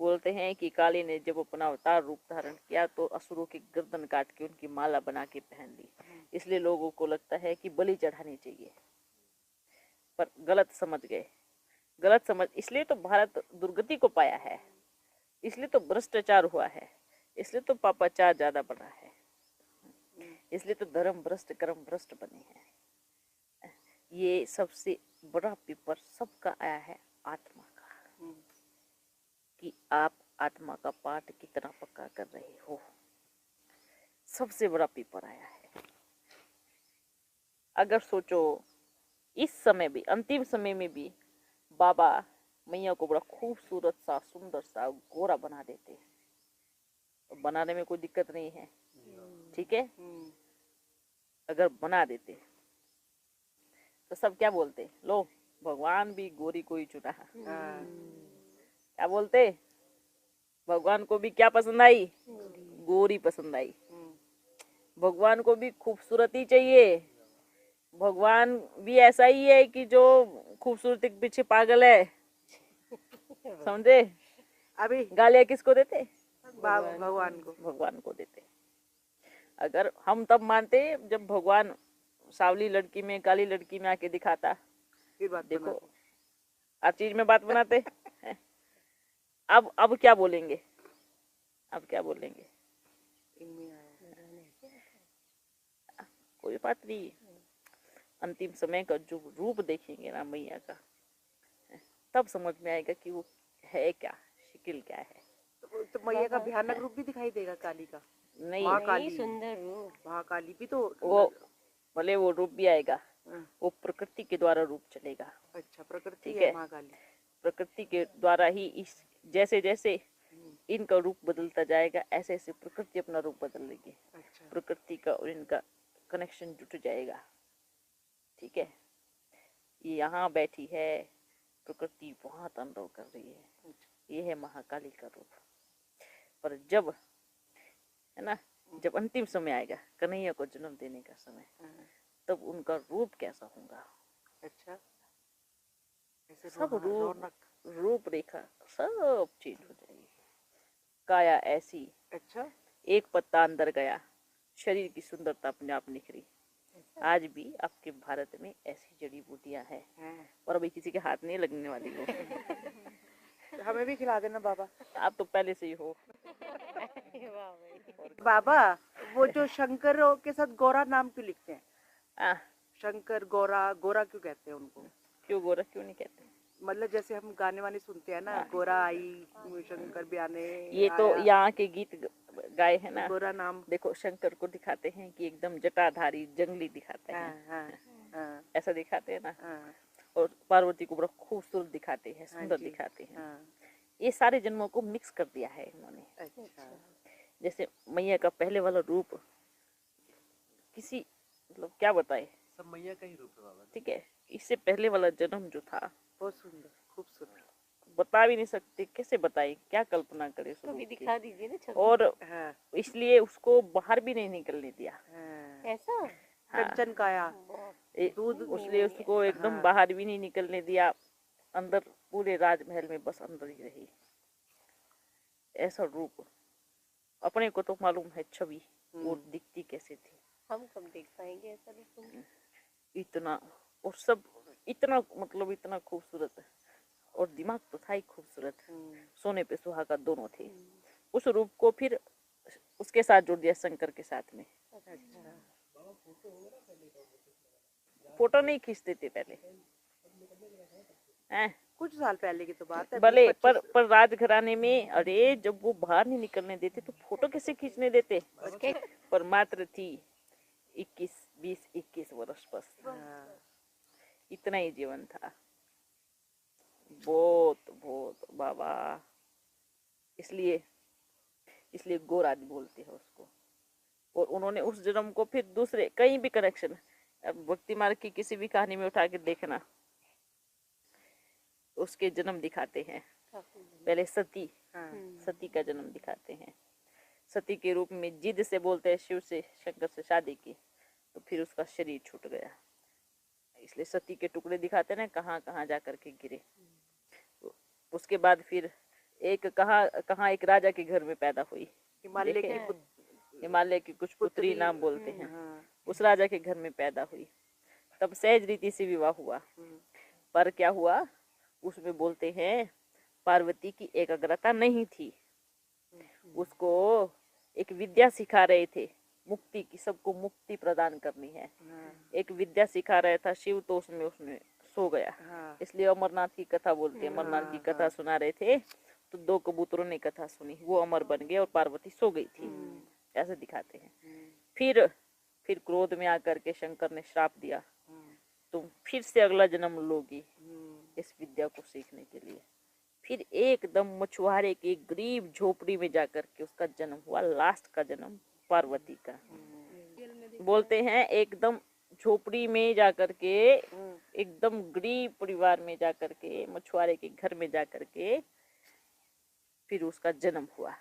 बोलते हैं कि काली ने जब अपना अवतार रूप धारण किया तो असुरों की गर्दन काट के उनकी माला बना के पहन ली, इसलिए लोगों को लगता है कि बलि चढ़ानी चाहिए, पर गलत समझ गए। गलत समझ, इसलिए तो भारत दुर्गति को पाया है, इसलिए तो भ्रष्टाचार हुआ है, इसलिए तो पापाचार ज्यादा बढ़ा है, इसलिए तो धर्म भ्रष्ट कर्म भ्रष्ट बने हैं। ये सबसे बड़ा पेपर सबका आया है आत्मा का, कि आप आत्मा का पाठ कितना पक्का कर रहे हो, सबसे बड़ा पेपर आया है। अगर सोचो इस समय भी, अंतिम समय में भी बाबा मैया को बड़ा खूबसूरत सा सुंदर सा गोरा बना देते हैं, तो बनाने में कोई दिक्कत नहीं है, ठीक है। अगर बना देते तो सब क्या बोलते, लो भगवान भी गोरी को ही चुना। क्या बोलते, भगवान को भी क्या पसंद आई, गोरी पसंद आई। भगवान को भी खूबसूरती चाहिए, भगवान भी ऐसा ही है कि जो खूबसूरती के पीछे पागल है, समझे। अभी गालियां किसको देते, भगवान को देते। अगर हम तब मानते जब भगवान सावली लड़की में काली लड़की में आके दिखाता, फिर बात देखो बनाते। हर चीज में बात बनाते। अब क्या बोलेंगे, अब क्या बोलेंगे, इनमें आया। कोई बात नहीं। अंतिम समय का जो रूप देखेंगे ना मैया का, तब समझ में आएगा कि वो है क्या, शिकिल क्या है। तो मैया का भयानक रूप भी दिखाई देगा काली का। नहीं, महाकाली, सुंदर रूप। महाकाली भी तो वो भले वो रूप भी आएगा, हाँ। वो प्रकृति के द्वारा रूप चलेगा। अच्छा, प्रकृति ठीक है है। महाकाली। प्रकृति के द्वारा ही इस जैसे जैसे इनका रूप बदलता जाएगा, ऐसे ऐसे प्रकृति अपना रूप बदल लेगी। अच्छा। प्रकृति का और इनका कनेक्शन जुट जाएगा, ठीक है। ये यहाँ बैठी है, प्रकृति वहां तांडव कर रही है, ये है महाकाली का रूप। पर जब है ना, जब अंतिम समय आएगा, कन्हैया को जन्म देने का समय, तब उनका रूप कैसा होगा। अच्छा, सब रूप रेखा सब चेंज हो जाएगी। काया ऐसी, अच्छा, एक पत्ता अंदर गया, शरीर की सुंदरता अपने आप निखरी। आज भी आपके भारत में ऐसी जड़ी बूटियां हैं, और अभी किसी के हाथ नहीं लगने वाली हो। हमें भी खिला देना बाबा। आप तो पहले से ही हो। बाबा, वो जो शंकर के साथ गौरा नाम क्यों लिखते हैं? शंकर गौरा, गौरा क्यों कहते हैं उनको? क्यों गोरा क्यों नहीं कहते? मतलब जैसे हम गाने वाने सुनते हैं ना, गोरा आई शंकर ब्याने, ये तो यहाँ के गीत गाए हैं ना। गोरा नाम देखो शंकर को दिखाते हैं कि एकदम जटाधारी जंगली दिखाते हैं, ऐसा दिखाते हैं ना। और पार्वती को बड़ा खूबसूरत दिखाते हैं, सुंदर दिखाते हैं। ये सारे जन्मों को मिक्स कर दिया है इन्होंने। अच्छा। जैसे मैया का पहले वाला रूप किसी मतलब क्या बताए, सब मैया का ही रूप है बाबा। ठीक है। इससे पहले वाला जन्म जो था बहुत सुंदर, खूबसूरत, बता भी नहीं सकते, कैसे बताए, क्या कल्पना करे। तो भी दिखा दीजिए ना छवि। और इसलिए उसको बाहर भी नहीं निकलने दिया। ऐसा कंचन काया, दूध, इसलिए उसको एकदम बाहर भी नहीं निकलने दिया, अंदर पूरे राजमहल में बस अंदर ही रही। ऐसा रूप अपने को तो मालूम है छवि वो दिखती कैसे थी। हम कब देख पाएंगे ऐसा रूप? इतना और सब इतना मतलब इतना खूबसूरत, और दिमाग तो था ही खूबसूरत। सोने पे सुहागा दोनों थे। उस रूप को फिर उसके साथ जोड़ दिया शंकर के साथ में। फोटो नहीं खींचते थे पहले, कुछ साल पहले की तो बात है। भले पर राजघराने में, अरे जब वो बाहर नहीं निकलने देते तो फोटो कैसे खींचने देते। पर मात्र थी 20-21 वर्ष बस, इतना ही जीवन था। बहुत बहुत बाबा, इसलिए गोरा बोलते हैं उसको। और उन्होंने उस जन्म को फिर दूसरे कहीं भी कनेक्शन, भक्ति मार्ग की किसी भी कहानी में उठा के देखना, उसके जन्म दिखाते हैं। काफी पहले सती, हाँ, सती का जन्म दिखाते हैं। सती के रूप में जिद से बोलते हैं शिव से, शंकर से शादी की, तो फिर उसका शरीर छूट गया, इसलिए सती के टुकड़े दिखाते हैं, कहाँ कहाँ जा करके गिरे। उसके बाद फिर एक कहाँ एक राजा के घर में पैदा हुई, हिमालय देखे? की हिमालय की कुछ पुत्री नाम बोलते हैं, हाँ, उस राजा के घर में पैदा हुई। तब सहज रीति से विवाह हुआ, पर क्या हुआ, उसमें बोलते हैं पार्वती की एकाग्रता नहीं थी। उसको एक विद्या सिखा रहे थे, मुक्ति की, सबको मुक्ति प्रदान करनी है, एक विद्या सिखा रहा था शिव, तो उसमें उसने सो गया। हाँ, इसलिए अमरनाथ की कथा बोलते हैं, अमरनाथ की कथा सुना रहे थे, तो 2 कबूतरों ने कथा सुनी, वो अमर बन गए और पार्वती सो गई थी, ऐसे दिखाते हैं। फिर क्रोध में आकर के शंकर ने श्राप दिया, तुम फिर से अगला जन्म लोगी इस विद्या को सीखने के लिए। फिर एकदम मछुआरे की गरीब झोपड़ी में जाकर के उसका जन्म हुआ, लास्ट का जन्म पार्वती का। बोलते हैं एकदम झोपड़ी में जाकर के, एकदम गरीब परिवार में जाकर के, मछुआरे के घर में जाकर के फिर उसका जन्म हुआ।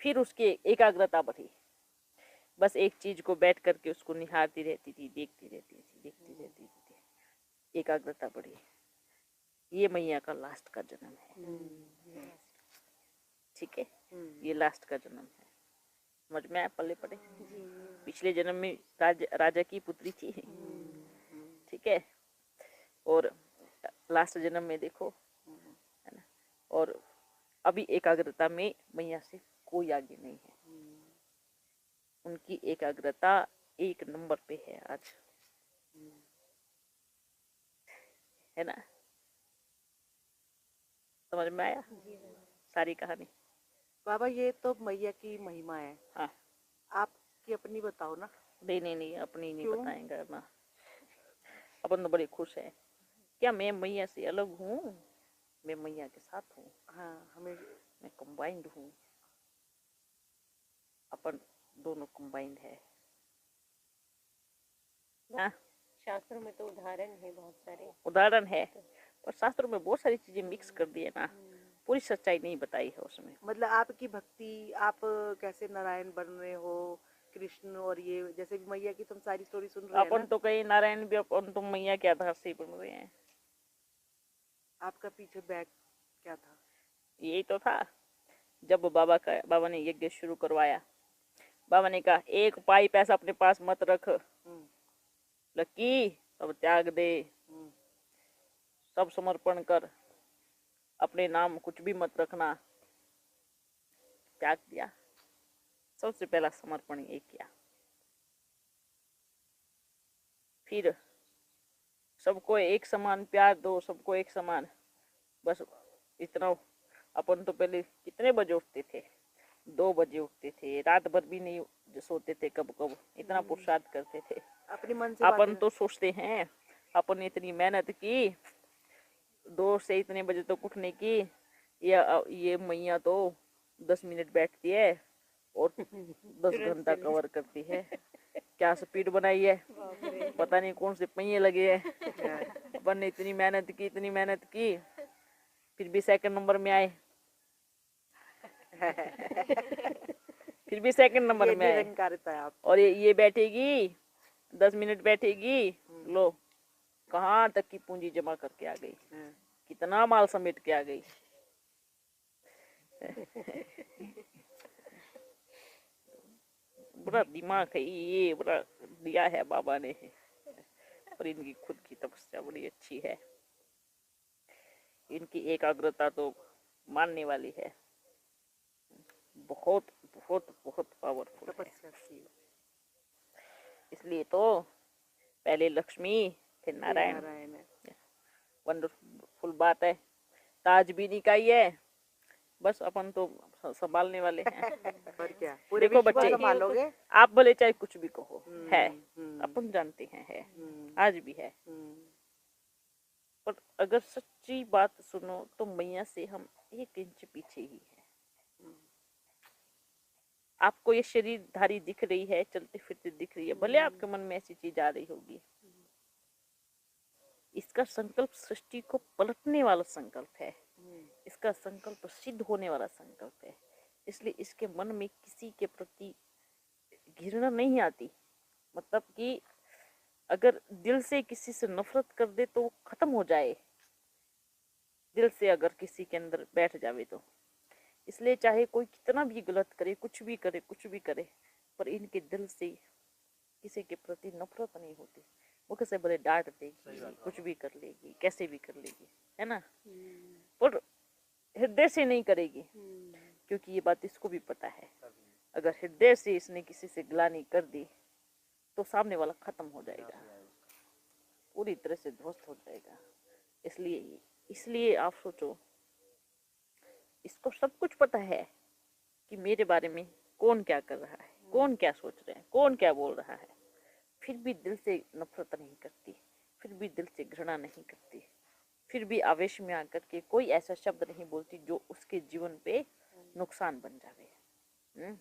फिर उसकी एकाग्रता बढ़ी, बस एक चीज को बैठ करके उसको निहारती रहती थी, देखती रहती थी, एकाग्रता बढ़ी। ये मैया का लास्ट का जन्म है, ठीक है, ये लास्ट का जन्म है। समझ में आया? पल्ले पड़े। पिछले जन्म में राजा की पुत्री थी, ठीक है, और लास्ट जन्म में देखो, है ना। और अभी एकाग्रता में मैया से कोई आगे नहीं है, उनकी एकाग्रता 1 नंबर पे है आज, है ना। समझ में आया सारी कहानी? बाबा ये तो मैया की महिमा है। हाँ, आपकी अपनी बताओ ना। नहीं अपनी नहीं क्यों? बताएंगे ना, अपन तो बड़े खुश हैं। क्या मैं मैया से अलग हूँ? मैं मैया के साथ हूँ, हाँ, हमें मैं कंबाइंड हूँ, अपन दोनों कंबाइंड है। हाँ, शास्त्रों में तो उदाहरण है, बहुत सारे उदाहरण है, और शास्त्रों में बहुत सारी चीजें मिक्स कर दी है ना, पूरी सच्चाई नहीं बताई है उसमें। मतलब आपकी भक्ति, आप कैसे नारायण बन रहे हो, कृष्ण, और ये जैसे भी मैया की तुम सारी स्टोरी सुन रहे हैं अपन ना, तो कहीं नारायण भी, अपन तो मैया के आधार से ही बन रहे हैं। आपका पीछे बैक क्या था? यही तो था, जब बाबा ने यज्ञ शुरू करवाया, बाबा ने कहा 1 पाई पैसा अपने पास मत रख, लकी सब त्याग दे, सब समर्पण कर, अपने नाम कुछ भी मत रखना। त्याग दिया, सबसे पहला समर्पण ये किया। फिर सबको एक समान प्यार दो, सबको एक समान, बस इतना। अपन तो पहले कितने बजे उठते थे? 2 बजे उठते थे, रात भर भी नहीं सोते थे, कब कब इतना पुरुषार्थ करते थे। अपने मन से अपन बातें- तो सोचते हैं, अपन ने इतनी मेहनत की 2 से इतने बजे तक उठने की, ये मैया तो 10 मिनट बैठती है और 10 घंटा कवर करती है। क्या स्पीड बनाई है, पता नहीं कौन से पहिए लगे हैं। अपन ने इतनी मेहनत की, फिर भी 2nd नंबर में आए। फिर भी 2nd नंबर ये में आए, निरंकारता है आप। और ये बैठेगी 10 मिनट बैठेगी, लो कहाँ तक की पूंजी जमा करके आ गई, कितना माल समेट के आ गई। बड़ा दिमाग है ये, बड़ा दिया है बाबा ने, और इनकी खुद की तपस्या बड़ी अच्छी है, इनकी एकाग्रता तो मानने वाली है, बहुत बहुत बहुत पावरफुल है। तपस्या की। इसलिए तो पहले लक्ष्मी फिर नारायण। है। वंडरफुल बात है, ताज भी निकाई है, बस अपन तो संभालने वाले हैं। और क्या, पूरे देखो विश्व को बच्चे, संभालोगे। आप भले चाहे कुछ भी कहो, है, अपन जानते हैं है, आज भी है, पर अगर सच्ची बात सुनो तो मैया से हम 1 इंच पीछे ही है। आपको ये शरीरधारी दिख रही है, चलते फिरते दिख रही है, भले आपके मन में ऐसी चीज आ रही होगी, इसका संकल्प सृष्टि को पलटने वाला संकल्प है, इसका संकल्प सिद्ध होने वाला संकल्प है। इसलिए इसके मन में किसी के प्रति घृणा नहीं आती। मतलब कि अगर दिल से किसी से नफरत कर दे तो वो खत्म हो जाए, दिल से अगर किसी के अंदर बैठ जावे तो। इसलिए चाहे कोई कितना भी गलत करे, कुछ भी करे, पर इनके दिल से किसी के प्रति नफरत नहीं होती। वो कैसे भले डांट देगी, कुछ भी कर लेगी, कैसे भी कर लेगी, है ना, पर हृदय से नहीं करेगी, क्योंकि ये बात इसको भी पता है अगर हृदय से इसने किसी से ग्लानि कर दी तो सामने वाला खत्म हो जाएगा, पूरी तरह से ध्वस्त हो जाएगा। इसलिए आप सोचो, इसको सब कुछ पता है कि मेरे बारे में कौन क्या कर रहा है, कौन क्या सोच रहा है, कौन क्या बोल रहा है, फिर भी दिल से नफरत नहीं करती, फिर भी दिल से घृणा नहीं करती, फिर भी आवेश में आकर के कोई ऐसा शब्द नहीं बोलती जो उसके जीवन पे नुकसान बन जावे।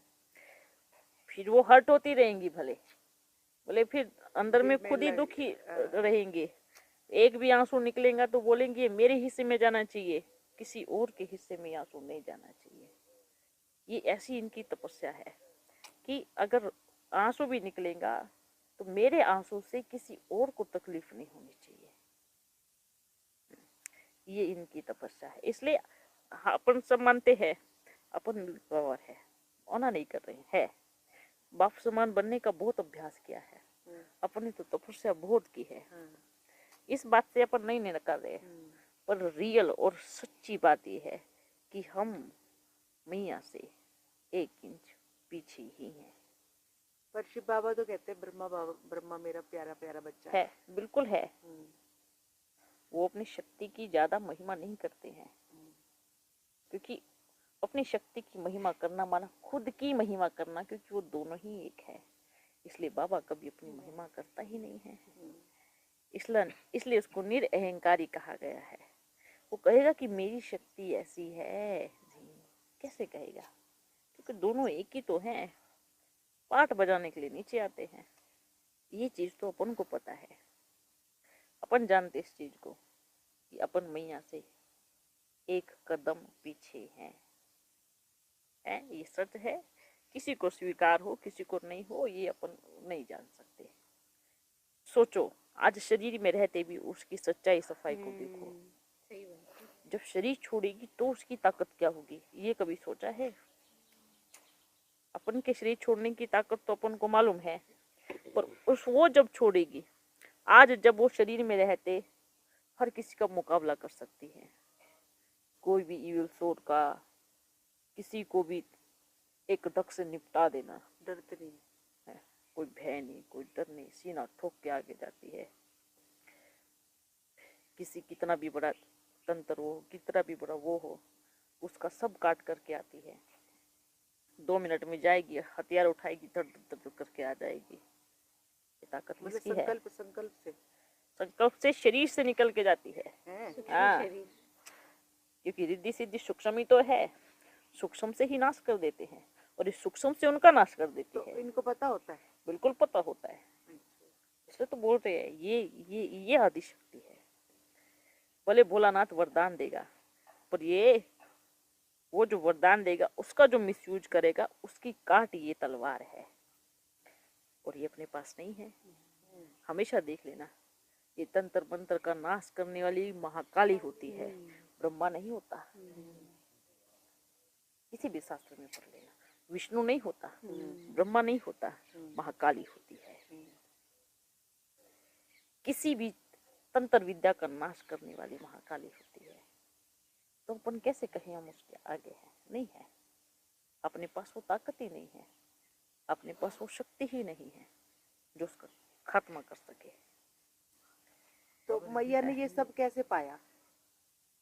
फिर वो हर्ट होती रहेंगी, भले फिर अंदर में खुद ही दुखी रहेंगे। एक भी आंसू निकलेगा तो बोलेंगे मेरे हिस्से में जाना चाहिए, किसी और के हिस्से में आंसू नहीं जाना चाहिए। ये ऐसी इनकी तपस्या है कि अगर आंसू भी निकलेगा तो मेरे आंसू से किसी और को तकलीफ नहीं होनी चाहिए। ये इनकी तपस्या है। इसलिए अपन सब मानते हैं अपन पावर है, होना नहीं कर रहे हैं, बाप समान बनने का बहुत अभ्यास किया है, अपन ने तो तपस्या बहुत की है, इस बात से अपन नहीं नकार रहे, पर रियल और सच्ची बात ये है कि हम मैया से 1 इंच पीछे ही हैं। पर शिव बाबा तो कहते हैं ब्रह्मा मेरा प्यारा प्यारा बच्चा है। बिल्कुल है। वो अपनी शक्ति की ज्यादा महिमा नहीं करते हैं, क्योंकि अपनी शक्ति की महिमा करना माना खुद की महिमा करना, क्योंकि वो दोनों ही एक है। इसलिए बाबा कभी अपनी महिमा करता ही नहीं है। इसलिए उसको निरअहंकारी कहा गया है। वो कहेगा कि मेरी शक्ति ऐसी है जी, कैसे कहेगा, क्योंकि दोनों एक ही तो हैं, पाठ बजाने के लिए नीचे आते हैं। ये चीज तो अपन को पता है, अपन जानते इस चीज को कि अपन मैया से 1 कदम पीछे हैं। ये सच है, किसी को स्वीकार हो किसी को नहीं हो ये अपन नहीं जान सकते। सोचो आज शरीर में रहते भी उसकी सच्चाई सफाई को देखो, जब शरीर छोड़ेगी तो उसकी ताकत क्या होगी, ये कभी सोचा है? अपन के शरीर छोड़ने की ताकत तो अपन को मालूम है, पर वो जब छोड़ेगी, आज जब वो शरीर में रहते हर किसी का मुकाबला कर सकती है, कोई भी इविल सोल का किसी को भी एक धक से निपटा देना, डरते नहीं है, कोई भय नहीं, कोई डर नहीं, सीना ठोक के आगे जाती है। किसी कितना भी बड़ा तंत्र हो, कितना भी बड़ा वो हो, उसका सब काट करके आती है। 2 मिनट में जाएगी, हथियार उठाएगी, धड़ करके आ जाएगी। ये ताकत किसकी है? संकल्प से शरीर से निकल के जाती है। हाँ, क्योंकि रिद्धि सिद्धि सूक्ष्म ही तो है, सूक्ष्म से ही नाश कर देते हैं और इस सूक्ष्म से उनका नाश कर देती है। इनको पता होता है, बिल्कुल पता होता है, इसलिए तो बोल रहे हैं ये आदि शक्ति है। भले भोलानाथ वरदान देगा, पर ये वो जो वरदान देगा उसका जो मिसयूज करेगा उसकी काट ये तलवार है, और ये अपने पास नहीं है। हमेशा देख लेना, ये तंत्र मंत्र का नाश करने वाली महाकाली होती है, ब्रह्मा नहीं होता। किसी भी शास्त्र में पढ़ लेना, विष्णु नहीं होता, ब्रह्मा नहीं होता, महाकाली होती है। किसी भी तंत्र विद्या का नाश करने वाली महाकाली होती है। तो अपन कैसे कहें हम उसके आगे हैं? नहीं है, अपने पास वो ताकत ही नहीं है, अपने पास वो शक्ति ही नहीं है जो उसका खात्मा कर सके। तो मैया ने ये सब कैसे पाया?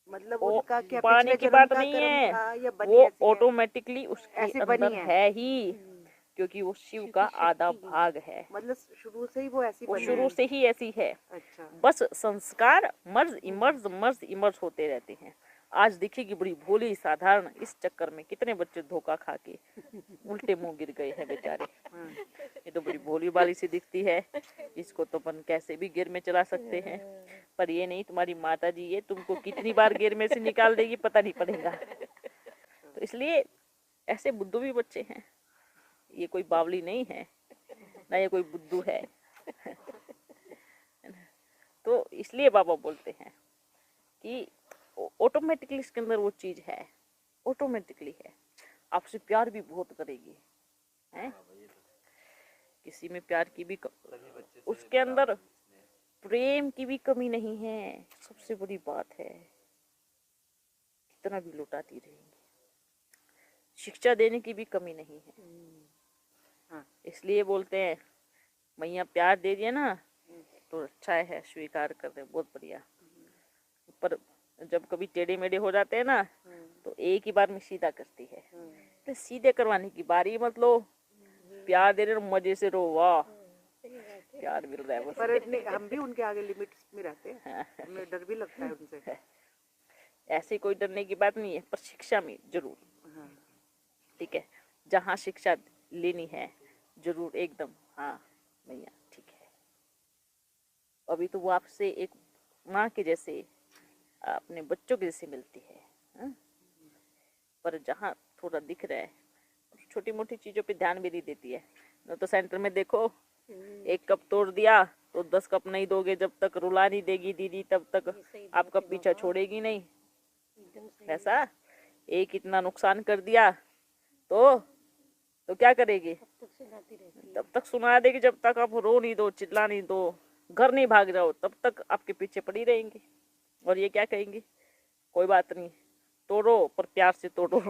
मतलब उनका क्या पाने की बात नहीं है, वो ऑटोमेटिकली उसके अंदर है ही, क्योंकि वो शिव का आधा भाग है। मतलब शुरू से ही वो ऐसी वो शुरू से ही ऐसी है। अच्छा। बस संस्कार मर्ज इमर्ज होते रहते हैं। आज दिखेगी बड़ी भोली साधारण, इस चक्कर में कितने बच्चे धोखा खा के उल्टे मुंह गिर गए हैं बेचारे। ये तो बड़ी भोली भाली सी दिखती है, इसको तो अपन कैसे भी गिर में चला सकते हैं, पर ये नहीं, तुम्हारी माता जी ये तुमको कितनी बार गिर में से निकाल देगी पता नहीं पड़ेगा। तो इसलिए ऐसे बुद्धू भी बच्चे हैं, ये कोई बावली नहीं है ना, ये कोई बुद्धू है। तो इसलिए बाबा बोलते हैं कि ऑटोमेटिकली इसके अंदर वो चीज है, ऑटोमेटिकली है। आपसे प्यार भी बहुत करेगी, है? किसी में प्यार की भी उसके अंदर प्रेम की भी कमी नहीं है, सबसे बड़ी बात है। कितना भी लुटाती रहेंगी, शिक्षा देने की भी कमी नहीं है। इसलिए बोलते हैं मैया प्यार दे दिया ना तो अच्छा है, स्वीकार कर दे, बहुत बढ़िया। पर जब कभी टेढ़े मेढ़े हो जाते हैं ना तो एक ही बार में सीधा करती है। तो सीधे करवाने की बारी मत लो, प्यार दे रहे हो मजे से रो, वाह प्यार मिल रहा है बस। पर हम भी उनके आगे लिमिट्स में रहते हैं, हमें डर भी लगता है उनसे। ऐसे कोई डरने की बात नहीं है, पर शिक्षा में जरूर, ठीक है, जहाँ शिक्षा लेनी है जरूर एकदम, हाँ भैया ठीक है। अभी तो वो आपसे एक माँ के जैसे, अपने बच्चों के जैसे मिलती है, हा? पर जहाँ थोड़ा दिख रहा है छोटी मोटी चीजों पे ध्यान भी नहीं देती है। न तो सेंटर में देखो, एक कप तोड़ दिया तो 10 कप नहीं दोगे, जब तक रुला नहीं देगी दीदी तब तक आपका पीछा छोड़ेगी नहीं। ऐसा एक इतना नुकसान कर दिया तो क्या करेगी, तब तक सुना देगी जब तक आप रो नहीं दो, चिल्ला नहीं दो, घर नहीं भाग जाओ, तब तक आपके पीछे पड़ी रहेंगी। और ये क्या कहेंगी, कोई बात नहीं तोड़ो पर प्यार से तोड़ो।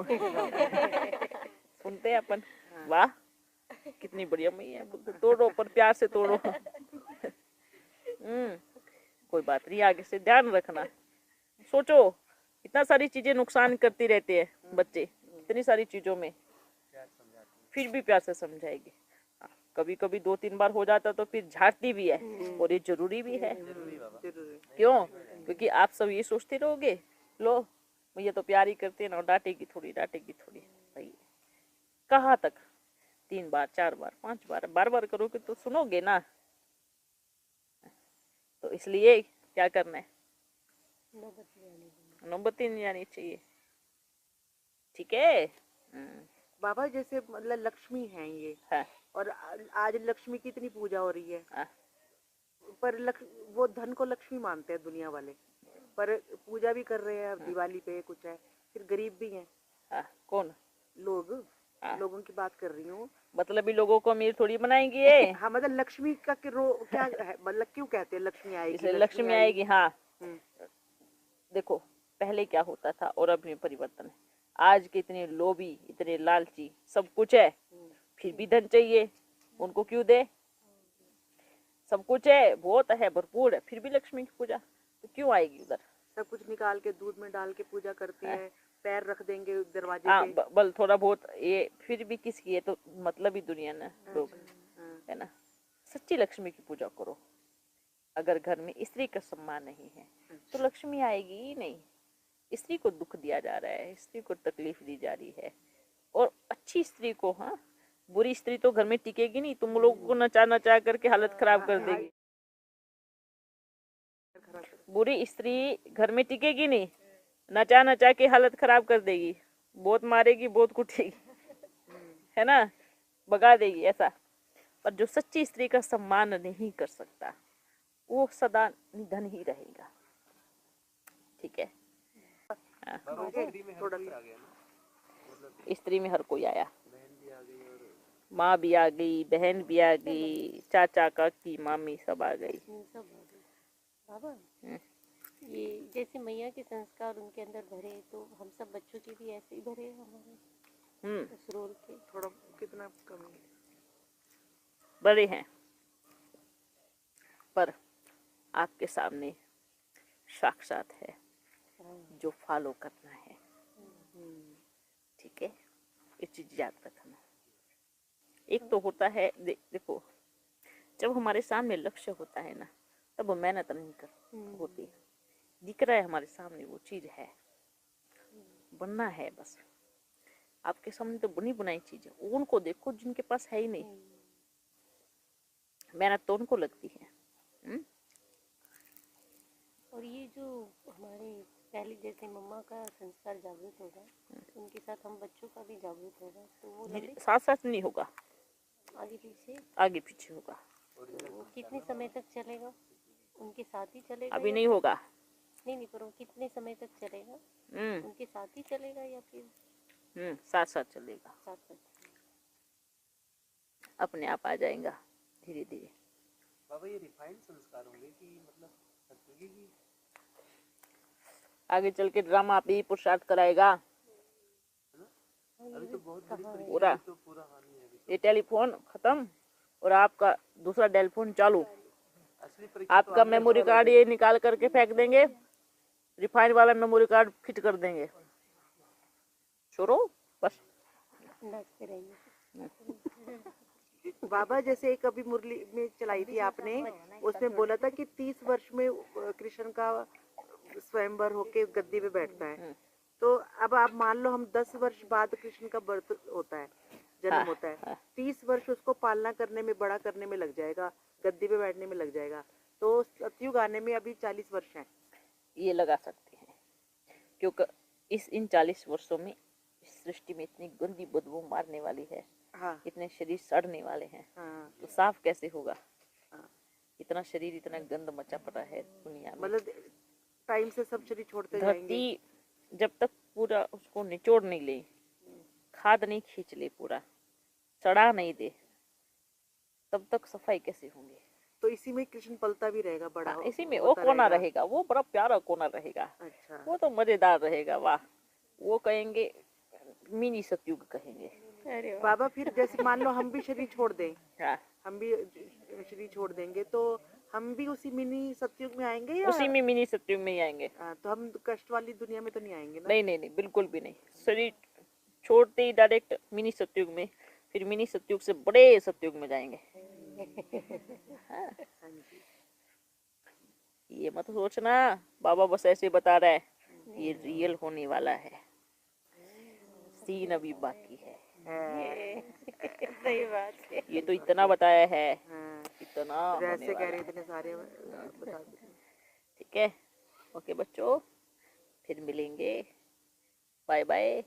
सुनते हैं अपन, वाह कितनी बढ़िया मैया, तोड़ो पर प्यार से तोड़ो। कोई बात नहीं, आगे से ध्यान रखना। सोचो इतना सारी चीजें नुकसान करती रहती है बच्चे, इतनी सारी चीजों में, फिर भी प्यार से समझाएगी। कभी कभी 2-3 बार हो जाता तो फिर झाड़ती भी है, और ये जरूरी भी है। क्यों? क्योंकि आप सब ये सोचते रहोगे, लो भैया तो प्यार ही करते हैं ना, डांटेगी थोड़ी भाई कहाँ तक, 3 बार 4 बार 5 बार बार बार करोगे तो सुनोगे ना। तो इसलिए क्या करना है, नौबत नहीं आनी चाहिए, ठीक है। बाबा जैसे मतलब लक्ष्मी है ये, हाँ। और आज लक्ष्मी की इतनी पूजा हो रही है, हाँ। पर वो धन को लक्ष्मी मानते हैं दुनिया वाले, पर पूजा भी कर रहे हैं, दिवाली पे कुछ है, फिर गरीब भी हैं। हाँ, कौन लोग, लोगों की बात कर रही हूँ। मतलब भी लोगों को अमीर थोड़ी बनाएंगे। हाँ मतलब लक्ष्मी का क्या है, मतलब क्यों कहते हैं लक्ष्मी आएगी, इसलिए लक्ष्मी आएगी। हाँ देखो पहले क्या होता था और अब में परिवर्तन है। आज के इतने लोभी, इतने लालची, सब कुछ है फिर भी धन चाहिए, उनको क्यों दे? सब कुछ है, बहुत है, भरपूर है, फिर भी लक्ष्मी की पूजा तो क्यों आएगी उधर? सब कुछ निकाल के दूध में डाल के पूजा करती है, पैर रख देंगे दरवाजे पे। बल थोड़ा बहुत ये फिर भी किसकी है, तो मतलब ही दुनिया ना लोग, है ना। सच्ची लक्ष्मी की पूजा करो। अगर घर में स्त्री का सम्मान नहीं है तो लक्ष्मी आएगी ही नहीं। स्त्री को दुख दिया जा रहा है, स्त्री को तकलीफ दी जा रही है, और अच्छी स्त्री को, हाँ बुरी स्त्री तो घर में टिकेगी नहीं, तुम लोगों को नचा नचा करके हालत खराब कर देगी। बुरी स्त्री घर में टिकेगी नहीं, नचा नचा के हालत खराब कर देगी, बहुत मारेगी, बहुत कुटेगी, है ना, भगा देगी ऐसा। पर जो सच्ची स्त्री का सम्मान नहीं कर सकता वो सदा निधन ही रहेगा, ठीक है। स्त्री में हर कोई आया, माँ भी आ गई, बहन भी आ गई, चाचा काकी मामी सब आ गई। बाबा ये जैसे मैया के संस्कार उनके अंदर भरे, तो हम सब बच्चों के भी ऐसे ही भरे हमारे उस रोल के। थोड़ा कितना कम बड़े हैं, पर आपके सामने साक्षात है जो फॉलो करना है, ठीक है। ये चीज याद रखना। एक तो होता है देखो, जब हमारे सामने लक्ष्य होता है ना, तब मेहनत नहीं कर होती, दिख रहा है हमारे सामने वो चीज है, बनना है बस। आपके सामने तो बुनी बुनाई चीज है, उनको देखो जिनके पास है ही नहीं। मेहनत तो उनको लगती है। और ये जो हमारे पहले जैसे मम्मा का संस्कार जागृत होगा, उनके साथ हम बच्चों का भी जागृत होगा, तो वो साथ साथ नहीं होगा, आगे पीछे होगा। तो वो कितने समय तक चलेगा? उनके साथ ही चलेगा? अभी नहीं होगा। नहीं, पर वो कितने समय तक चलेगा? उनके साथ ही चलेगा या फिर साथ साथ चलेगा? साथ अपने आप आ जाएगा धीरे धीरे। बाबा ये रिफाइंड संस्कार होंगे कि मतलब सत्युगी की? आगे चल के ड्रामा आप ही पुरुषार्थ कराएगा। अभी तो बहुत बड़ी पूरा तो पूरा हानि है। ये टेलीफोन खत्म और आपका दूसरा टेलीफोन चालू। असली आपका मेमोरी कार्ड ये निकाल करके फेंक देंगे, रिफाइंड वाला मेमोरी कार्ड फिट कर देंगे। छोड़ो बस। नाचते रहेंगे। बाबा जैसे एक अभी मुरली में चलाई थी आपने, उसमें बोला था कि 30 वर्ष में कृष्ण का स्वयंवर होके गद्दी पे बैठता है। तो अब आप मान लो हम 10 वर्ष बाद कृष्ण का बर्थ होता है, जन्म होता है, 30 वर्ष उसको पालना करने में, बड़ा करने में लग जाएगा, गद्दी पे बैठने में लग जाएगा। तो सतयुग आने में अभी 40 वर्ष है। ये लगा सकते हैं, क्योंकि इन 40 वर्षों में इस सृष्टि में इतनी गंदी बदबू मारने वाली है। हाँ। इतने शरीर सड़ने वाले हैं। हाँ। तो साफ कैसे होगा? हाँ। इतना शरीर, इतना गंद मचा पड़ा है दुनिया में। मतलब टाइम से सब शरीर छोड़ते जाएंगे। धरती जब तक पूरा उसको निचोड़ नहीं ले, खाद नहीं खींच ले, पूरा सड़ा नहीं दे, तब तक सफाई कैसे होंगे? तो इसी में कृष्ण पलता भी रहेगा, बड़ा इसी में वो कोना रहेगा, वो बड़ा प्यारा कोना रहेगा। अच्छा। वो तो मजेदार रहेगा। वाह, वो कहेंगे मिनी सतयुग कहेंगे। अरे बाबा फिर जैसे मान लो हम भी शरीर छोड़ दें, हाँ, हम भी शरीर छोड़ देंगे तो हम भी उसी मिनी सतयुग में आएंगे या उसी में मिनी सतयुग में ही आएंगे। तो हम कष्ट वाली दुनिया में तो नहीं आएंगे ना? नहीं नहीं नहीं, बिल्कुल भी नहीं। शरीर छोड़ते ही डायरेक्ट मिनी सतयुग में, फिर मिनी सतयुग से बड़े सतयुग में जाएंगे। हाँ। ये मत सोचना बाबा बस ऐसे बता रहा है, ये रियल होने वाला है, सीन अभी बाकी है। सही बात है। ये तो इतना बताया है। हाँ। इतना ऐसे कह रहे इतने सारे बता देते। ठीक है, ओके बच्चों, फिर मिलेंगे। Bye bye.